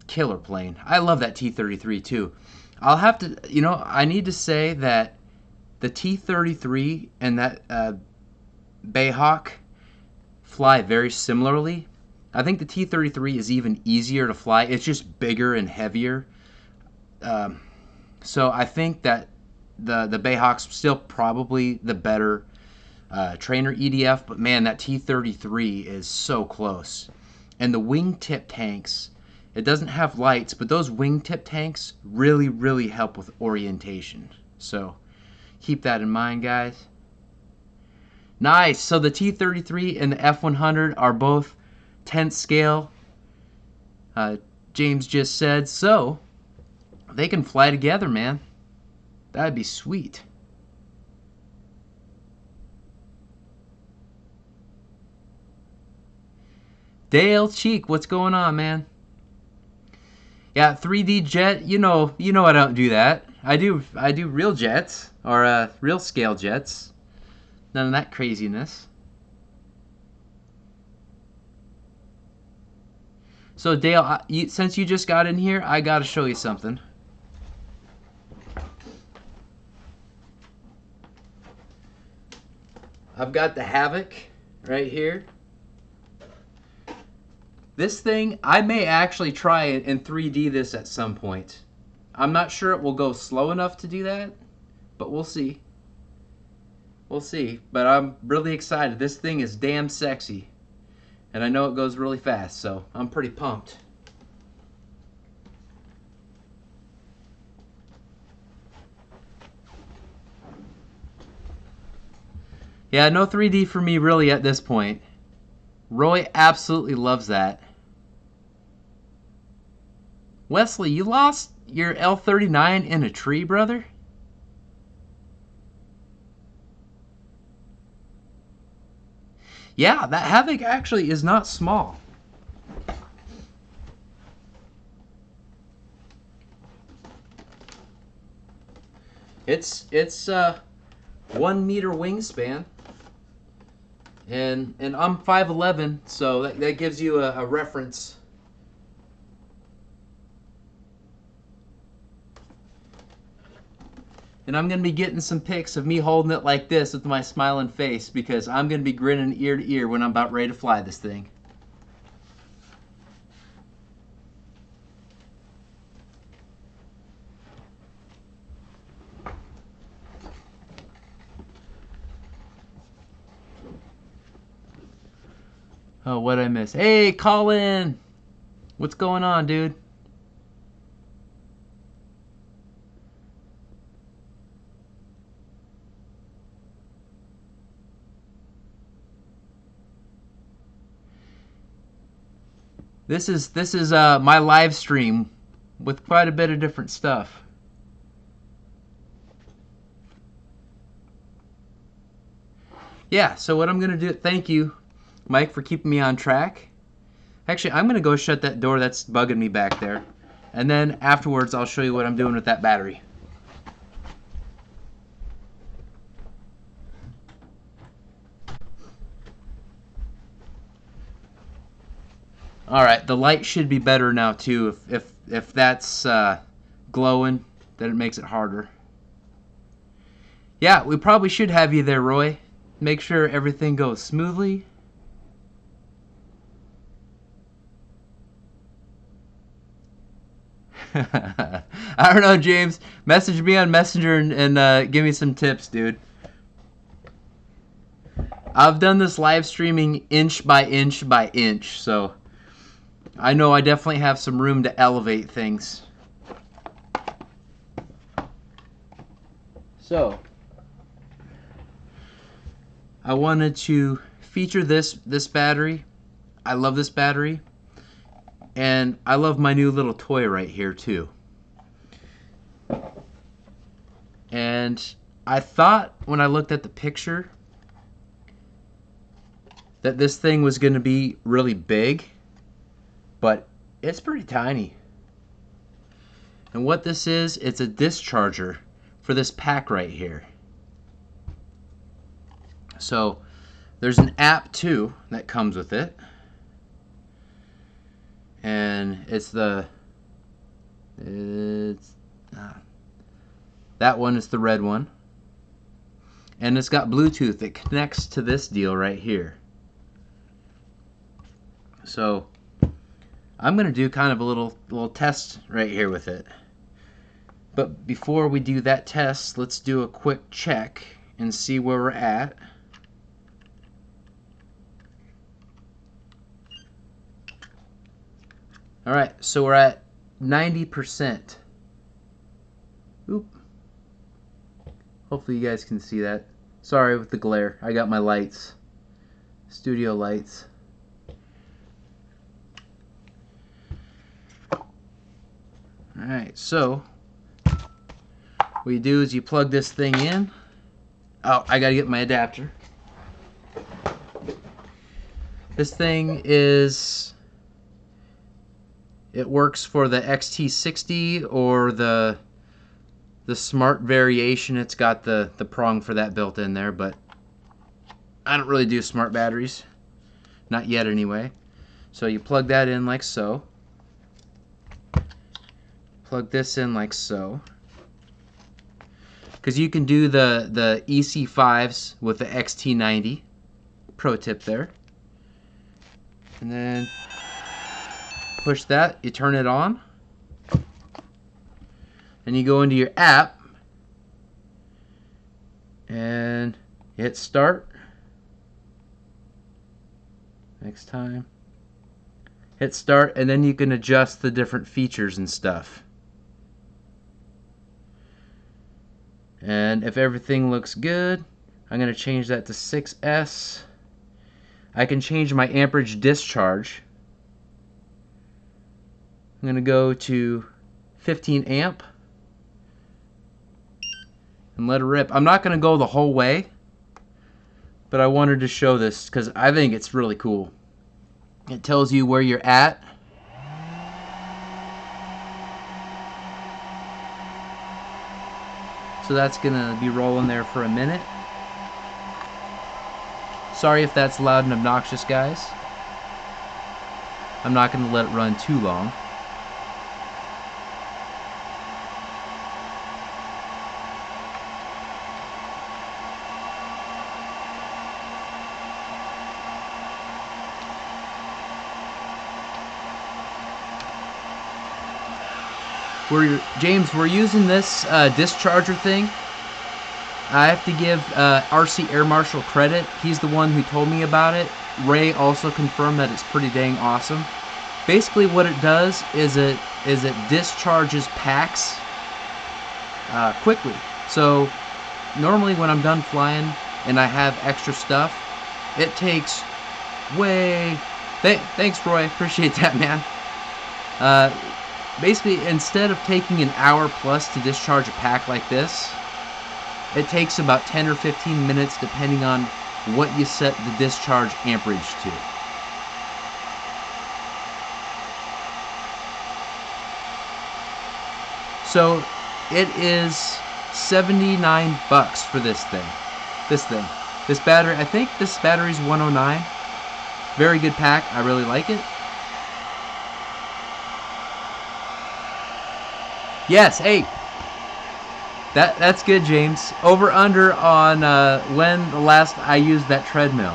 Killer plane. I love that T-33 too. I'll have to, you know, I need to say that the T-33 and that Bayhawk fly very similarly. I think the T-33 is even easier to fly. It's just bigger and heavier. So I think that the Bayhawk's still probably the better trainer EDF, but man, that T-33 is so close. And the wingtip tanks, it doesn't have lights, but those wingtip tanks really, really help with orientation. So keep that in mind, guys. Nice. So the T-33 and the F-100 are both 10th scale. James just said, so they can fly together, man. That'd be sweet. Dale Cheek, what's going on, man? Yeah, 3D jet. You know I don't do that. I do real jets or real scale jets. None of that craziness. So Dale, since you just got in here, I gotta show you something. I've got the Havok right here. This thing, I may actually try and 3D this at some point. I'm not sure it will go slow enough to do that, but we'll see. We'll see, but I'm really excited. This thing is damn sexy. And I know it goes really fast, so I'm pretty pumped. Yeah, no 3D for me really at this point. Roy absolutely loves that. Wesley, you lost your L39 in a tree, brother? Yeah, that Havok actually is not small. It's 1 meter wingspan, and I'm 5'11", so that gives you a reference. And I'm going to be getting some pics of me holding it like this with my smiling face, because I'm going to be grinning ear to ear when I'm about ready to fly this thing. Oh, what'd I miss? Hey, Colin! What's going on, dude? This is my live stream with quite a bit of different stuff. Yeah, so what I'm going to do, thank you, Mike, for keeping me on track. Actually, I'm going to go shut that door that's bugging me back there. And then afterwards, I'll show you what I'm doing with that battery. All right, the light should be better now too. If that's glowing, then it makes it harder. Yeah, we probably should have you there, Roy. Make sure everything goes smoothly. I don't know, James. Message me on Messenger and give me some tips, dude. I've done this live streaming inch by inch by inch, so I know I definitely have some room to elevate things. So, I wanted to feature this battery. I love this battery. And I love my new little toy right here too. And I thought when I looked at the picture that this thing was going to be really big, but it's pretty tiny. And what this is, it's a discharger for this pack right here. So there's an app too that comes with it. And that one is the red one. And it's got Bluetooth that connects to this deal right here. So I'm going to do kind of a little test right here with it. But before we do that test, let's do a quick check and see where we're at. All right, so we're at 90%. Oop. Hopefully you guys can see that. Sorry with the glare. I got my lights. Studio lights. Alright, so what you do is you plug this thing in. Oh, I gotta get my adapter. This thing it works for the XT60 or the smart variation. It's got the prong for that built in there, but I don't really do smart batteries. Not yet anyway. So you plug that in like so. Plug this in like so. Because you can do the EC5s with the XT90. Pro tip there. And then push that, you turn it on. And you go into your app and hit start. next time. Hit start, and then you can adjust the different features and stuff. And if everything looks good, I'm going to change that to 6S. I can change my amperage discharge. I'm going to go to 15 amp and let it rip. I'm not going to go the whole way, but I wanted to show this because I think it's really cool. It tells you where you're at. So that's going to be rolling there for a minute. Sorry if that's loud and obnoxious, guys. I'm not going to let it run too long. James, we're using this discharger thing. I have to give RC Air Marshal credit. He's the one who told me about it. Ray also confirmed that it's pretty dang awesome. Basically what it does is it discharges packs quickly. So normally when I'm done flying and I have extra stuff, it takes way... Thanks, Roy. Appreciate that, man. Basically, instead of taking an hour plus to discharge a pack like this, it takes about 10 or 15 minutes depending on what you set the discharge amperage to. So it is $79 for this thing. This battery, I think this battery's 109. Very good pack. I really like it. Yes, hey, that's good, James. Over under on when the last I used that treadmill.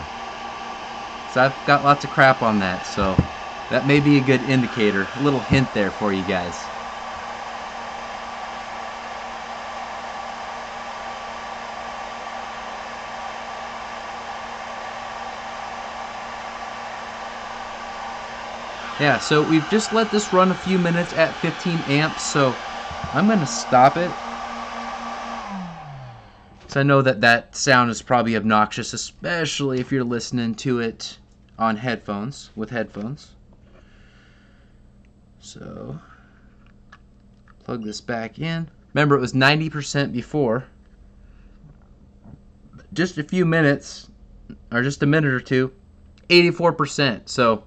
So I've got lots of crap on that, so that may be a good indicator. A little hint there for you guys. Yeah, so we've just let this run a few minutes at 15 amps, so I'm going to stop it. So I know that sound is probably obnoxious, especially if you're listening to it on headphones, with headphones. So, plug this back in. Remember, it was 90% before. Just a few minutes, or just a minute or two, 84%. So,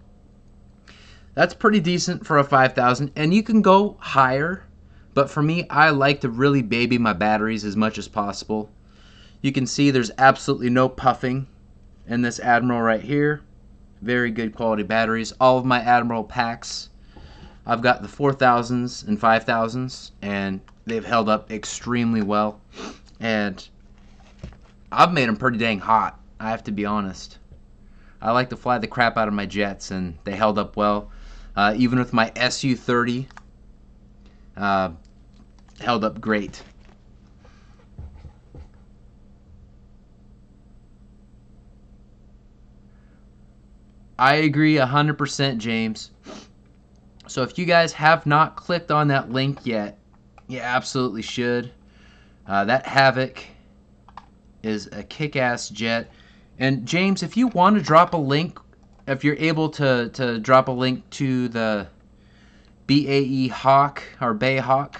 that's pretty decent for a 5000, and you can go higher, but for me, I like to really baby my batteries as much as possible. You can see there's absolutely no puffing in this Admiral right here. Very good quality batteries. All of my Admiral packs, I've got the 4000s and 5000s, and they've held up extremely well. And I've made them pretty dang hot, I have to be honest. I like to fly the crap out of my jets, and they held up well. Even with my SU-30, held up great. I agree 100%, James. So if you guys have not clicked on that link yet, you absolutely should. That Havok is a kick-ass jet. And James, if you want to drop a link, if you're able to drop a link to the BAE Hawk or Bay Hawk,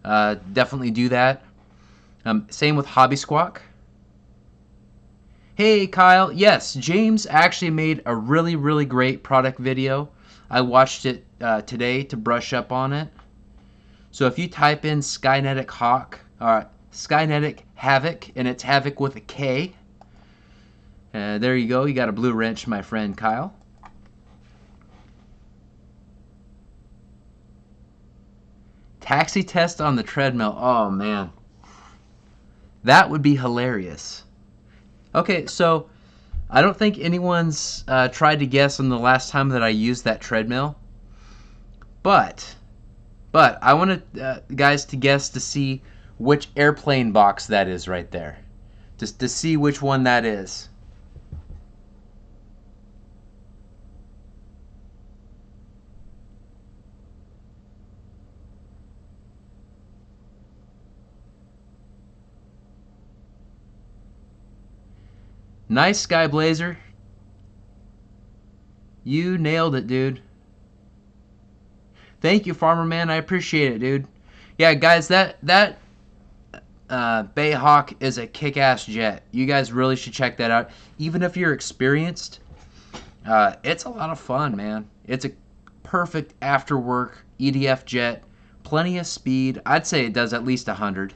definitely do that. Same with Hobby Squawk. Hey Kyle, yes, James actually made a really, really great product video. I watched it today to brush up on it. So if you type in Skynetic Havok, and it's Havok with a K, there you go. You got a blue wrench, my friend Kyle. Taxi test on the treadmill. Oh man, that would be hilarious. Okay, so I don't think anyone's tried to guess on the last time that I used that treadmill, but I want guys to guess to see which airplane box that is right there, just to see which one that is. Nice, Sky Blazer. You nailed it, dude. Thank you, Farmer Man. I appreciate it, dude. Yeah, guys, that Bayhawk is a kick-ass jet. You guys really should check that out. Even if you're experienced, it's a lot of fun, man. It's a perfect after-work EDF jet. Plenty of speed. I'd say it does at least 100.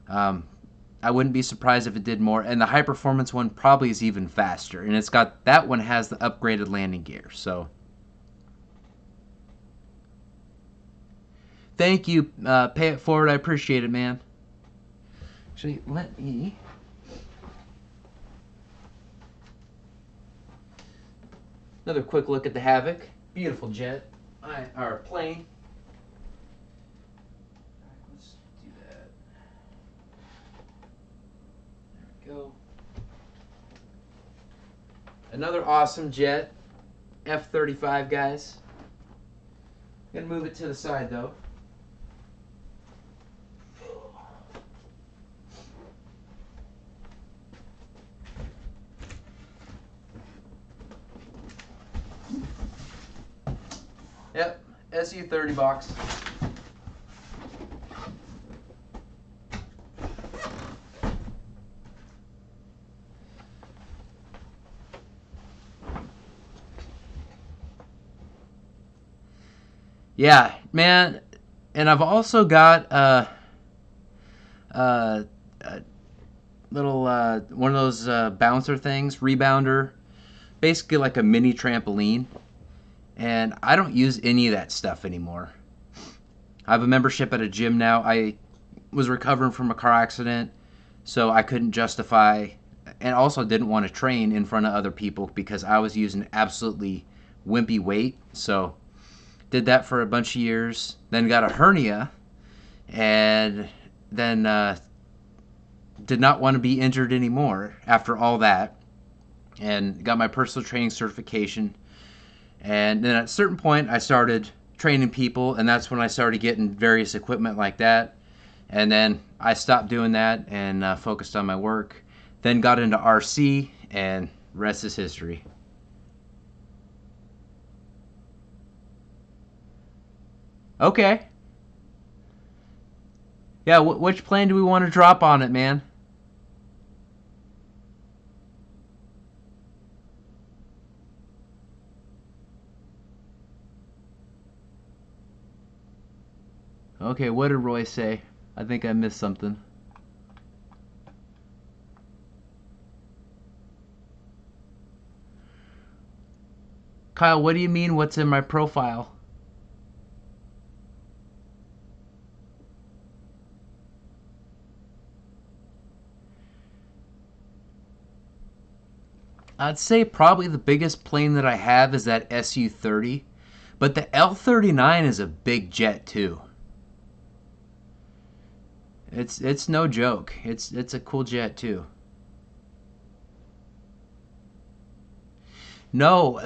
I wouldn't be surprised if it did more. And the high-performance one probably is even faster. And that one has the upgraded landing gear. So, thank you. Pay it forward. I appreciate it, man. Actually, let me... Another quick look at the Havok. Beautiful jet. Or plane. Let's do that. There we go. Another awesome jet. F-35, guys. Gonna move it to the side, though. Yep, SU-30 box. Yeah, man, and I've also got a little one of those bouncer things, rebounder, basically like a mini trampoline. And I don't use any of that stuff anymore. I have a membership at a gym now. I was recovering from a car accident, so I couldn't justify, and also didn't want to train in front of other people because I was using absolutely wimpy weight. So did that for a bunch of years, then got a hernia, and then did not want to be injured anymore after all that, and got my personal training certification. And then at a certain point, I started training people, and that's when I started getting various equipment like that. And then I stopped doing that and focused on my work. Then got into RC, and rest is history. Okay. Yeah, which plane do we want to drop on it, man? Okay, what did Roy say? I think I missed something. Kyle, what do you mean what's in my profile? I'd say probably the biggest plane that I have is that SU-30, but the L-39 is a big jet too. It's no joke. It's a cool jet too. No,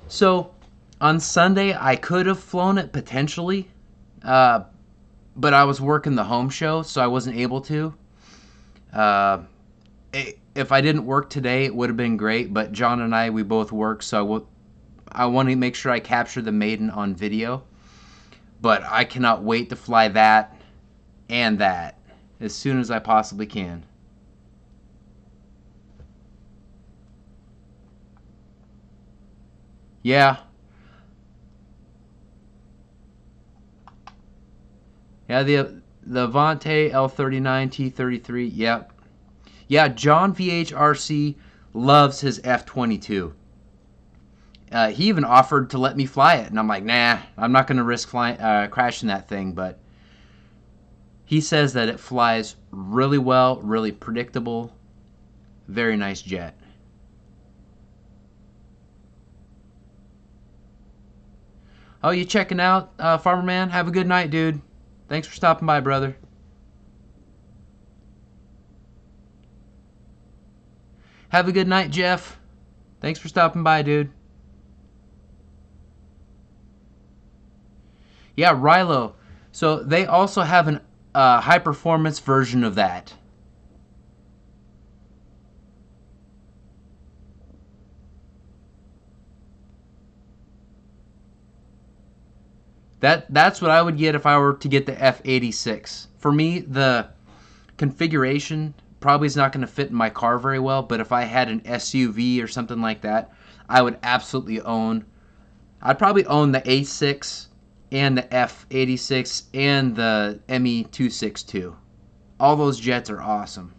so on Sunday I could have flown it potentially, but I was working the home show, so I wasn't able to. If I didn't work today, it would have been great, but John and we both work, so I want to make sure I capture the Maiden on video. But I cannot wait to fly that and that as soon as I possibly can. Yeah. Yeah, the Avante L39 T33. Yep. Yeah, John VHRC loves his F-22. He even offered to let me fly it, and I'm like, nah, I'm not going to risk crashing that thing, but he says that it flies really well, really predictable, very nice jet. Oh, you checking out, Farmer Man? Have a good night, dude. Thanks for stopping by, brother. Have a good night, Jeff. Thanks for stopping by, dude. Yeah, Rilo. So they also have an high-performance version of that. That's what I would get if I were to get the F86. For me, the configuration probably is not going to fit in my car very well, but if I had an SUV or something like that, I would absolutely own. I'd probably own the A6 and the F86 and the ME262. All those jets are awesome.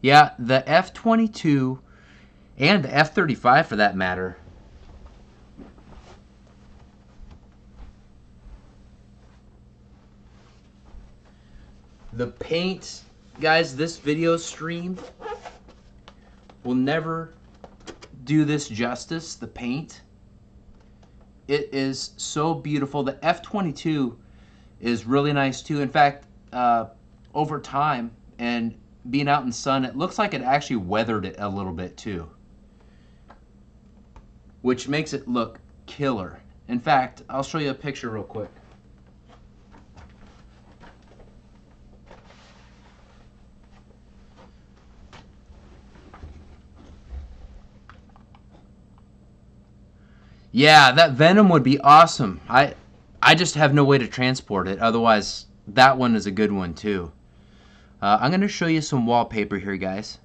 Yeah, the F-22 and the F-35 for that matter. The paint, guys, this video stream will never do this justice, the paint. It is so beautiful. The F-22 is really nice too. In fact, over time and being out in the sun, it looks like it actually weathered it a little bit too, which makes it look killer. In fact, I'll show you a picture real quick. Yeah, that Venom would be awesome. I just have no way to transport it. Otherwise, that one is a good one too. I'm going to show you some wallpaper here, guys.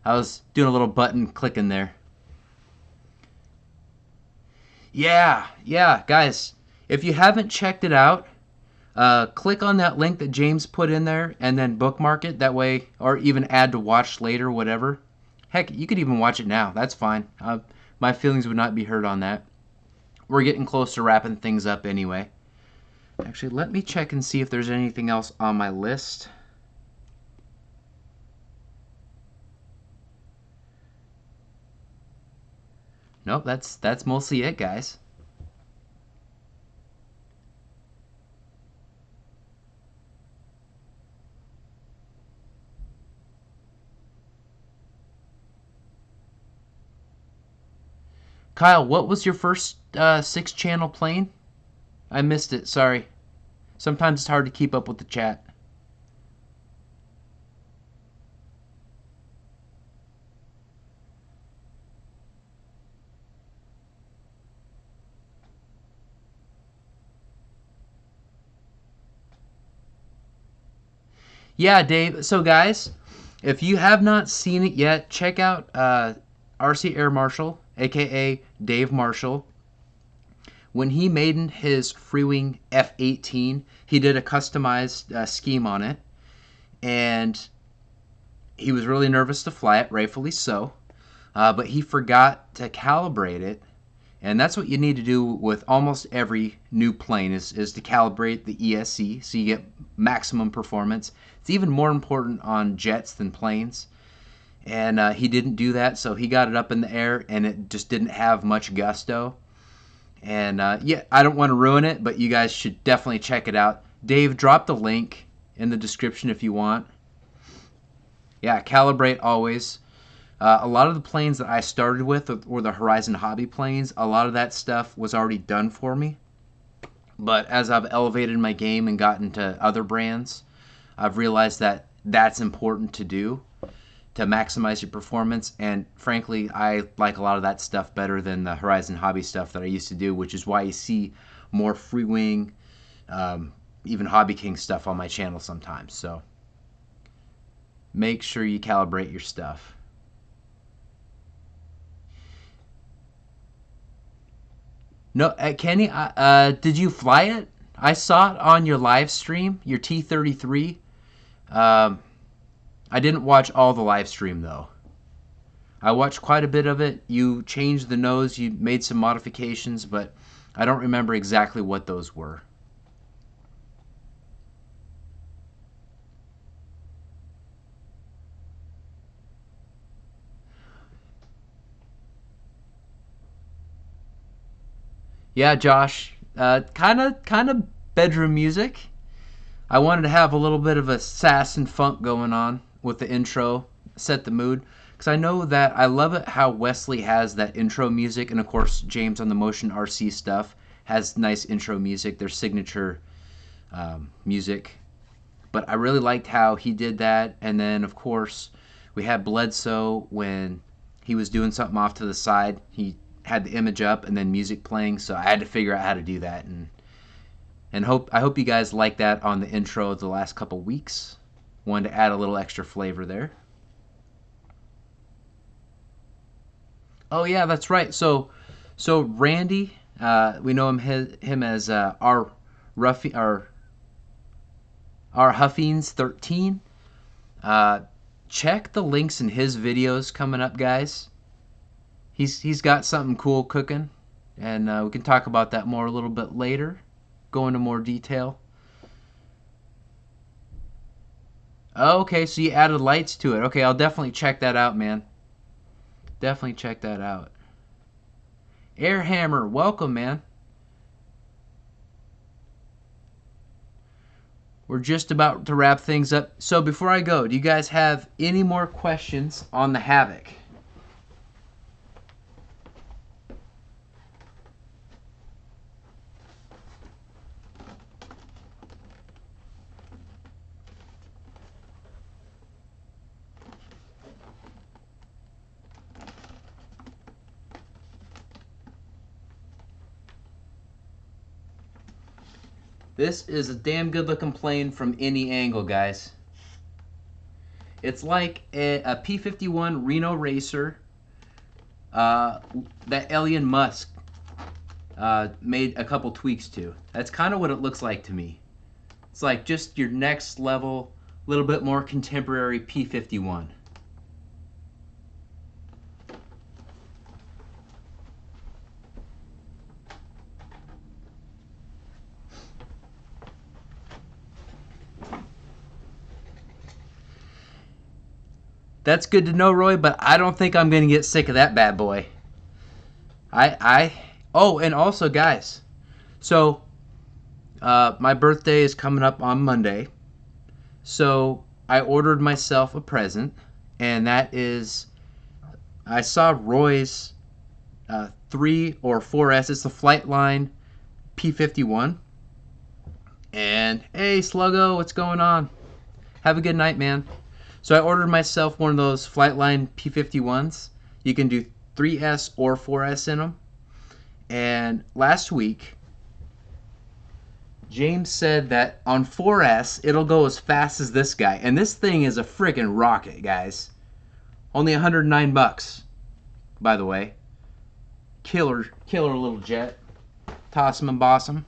I was doing a little button clicking there. Yeah, guys. If you haven't checked it out, click on that link that James put in there and then bookmark it that way, or even add to watch later, whatever. Heck, you could even watch it now. That's fine. My feelings would not be hurt on that. We're getting close to wrapping things up anyway. Actually, let me check and see if there's anything else on my list. Nope, that's mostly it, guys. Kyle, what was your first 6-channel plane? I missed it, sorry. Sometimes it's hard to keep up with the chat. Yeah, Dave. So, guys, if you have not seen it yet, check out RC Air Marshal, aka Dave Marshall. When he made his Freewing F-18, he did a customized scheme on it, and he was really nervous to fly it, rightfully so, but he forgot to calibrate it, and that's what you need to do with almost every new plane is to calibrate the ESC so you get maximum performance. It's even more important on jets than planes, and he didn't do that, so he got it up in the air, and it just didn't have much gusto. And yeah, I don't want to ruin it, but you guys should definitely check it out. Dave, drop the link in the description if you want. Yeah, calibrate always. A lot of the planes that I started with were the Horizon Hobby planes. A lot of that stuff was already done for me. But as I've elevated my game and gotten to other brands, I've realized that that's important to do to maximize your performance. And frankly, I like a lot of that stuff better than the Horizon Hobby stuff that I used to do, which is why you see more Freewing, even Hobby King stuff on my channel sometimes. So make sure you calibrate your stuff. No, Kenny, did you fly it? I saw it on your live stream, your T-33. I didn't watch all the live stream, though. I watched quite a bit of it. You changed the nose, you made some modifications, but I don't remember exactly what those were. Yeah, Josh, kind of bedroom music. I wanted to have a little bit of a sass and funk going on with the intro, set the mood, because I know that I love it how Wesley has that intro music, and of course James on the Motion RC stuff has nice intro music, their signature music. But I really liked how he did that, and then of course we had Bledsoe when he was doing something off to the side. He had the image up and then music playing, so I had to figure out how to do that, and I hope you guys like that on the intro the last couple weeks. Wanted to add a little extra flavor there. Oh yeah, that's right. So Randy, we know him as our Huffines 13. Check the links in his videos coming up, guys. He's got something cool cooking, and we can talk about that more a little bit later. Go into more detail. Okay, so you added lights to it. Okay, I'll definitely check that out, man. Definitely check that out. Airhammer, welcome, man. We're just about to wrap things up. So before I go, do you guys have any more questions on the Havok? This is a damn good looking plane from any angle, guys. It's like a P-51 Reno Racer that Elon Musk made a couple tweaks to. That's kind of what it looks like to me. It's like just your next level, a little bit more contemporary P-51. That's good to know, Roy, but I don't think I'm going to get sick of that bad boy. Oh, and also, guys, so my birthday is coming up on Monday, so I ordered myself a present, and that is, I saw Roy's 3 or 4S, it's the Flightline P-51, and hey, Sluggo, what's going on? Have a good night, man. So I ordered myself one of those Flightline P-51s. You can do 3S or 4S in them. And last week, James said that on 4S, it'll go as fast as this guy. And this thing is a freaking rocket, guys. Only $109, by the way. Killer little jet. Toss 'em and boss 'em.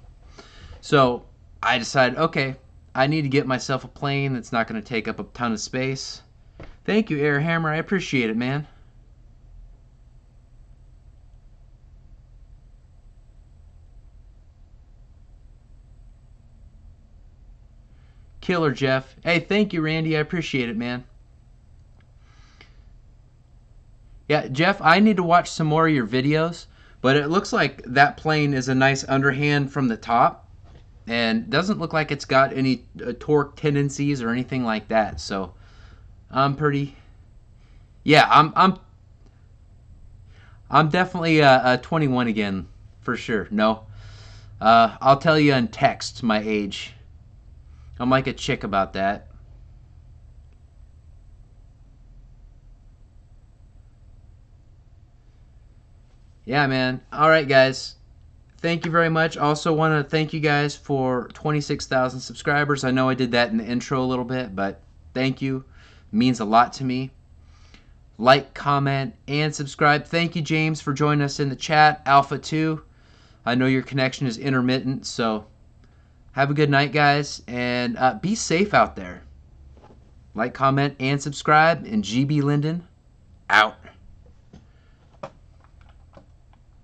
So I decided, okay, I need to get myself a plane that's not going to take up a ton of space. Thank you, Airhammer. I appreciate it, man. Killer, Jeff. Hey, thank you, Randy. I appreciate it, man. Yeah, Jeff, I need to watch some more of your videos, but it looks like that plane is a nice underhand from the top. And doesn't look like it's got any torque tendencies or anything like that. So I'm pretty, yeah, I'm definitely 21 again for sure. No, I'll tell you in text my age. I'm like a chick about that. Yeah, man. All right, guys. Thank you very much. Also want to thank you guys for 26,000 subscribers. I know I did that in the intro a little bit, but thank you. It means a lot to me. Like, comment, and subscribe. Thank you, James, for joining us in the chat. Alpha 2. I know your connection is intermittent, so have a good night, guys, and be safe out there. Like, comment, and subscribe, and GBLynden out.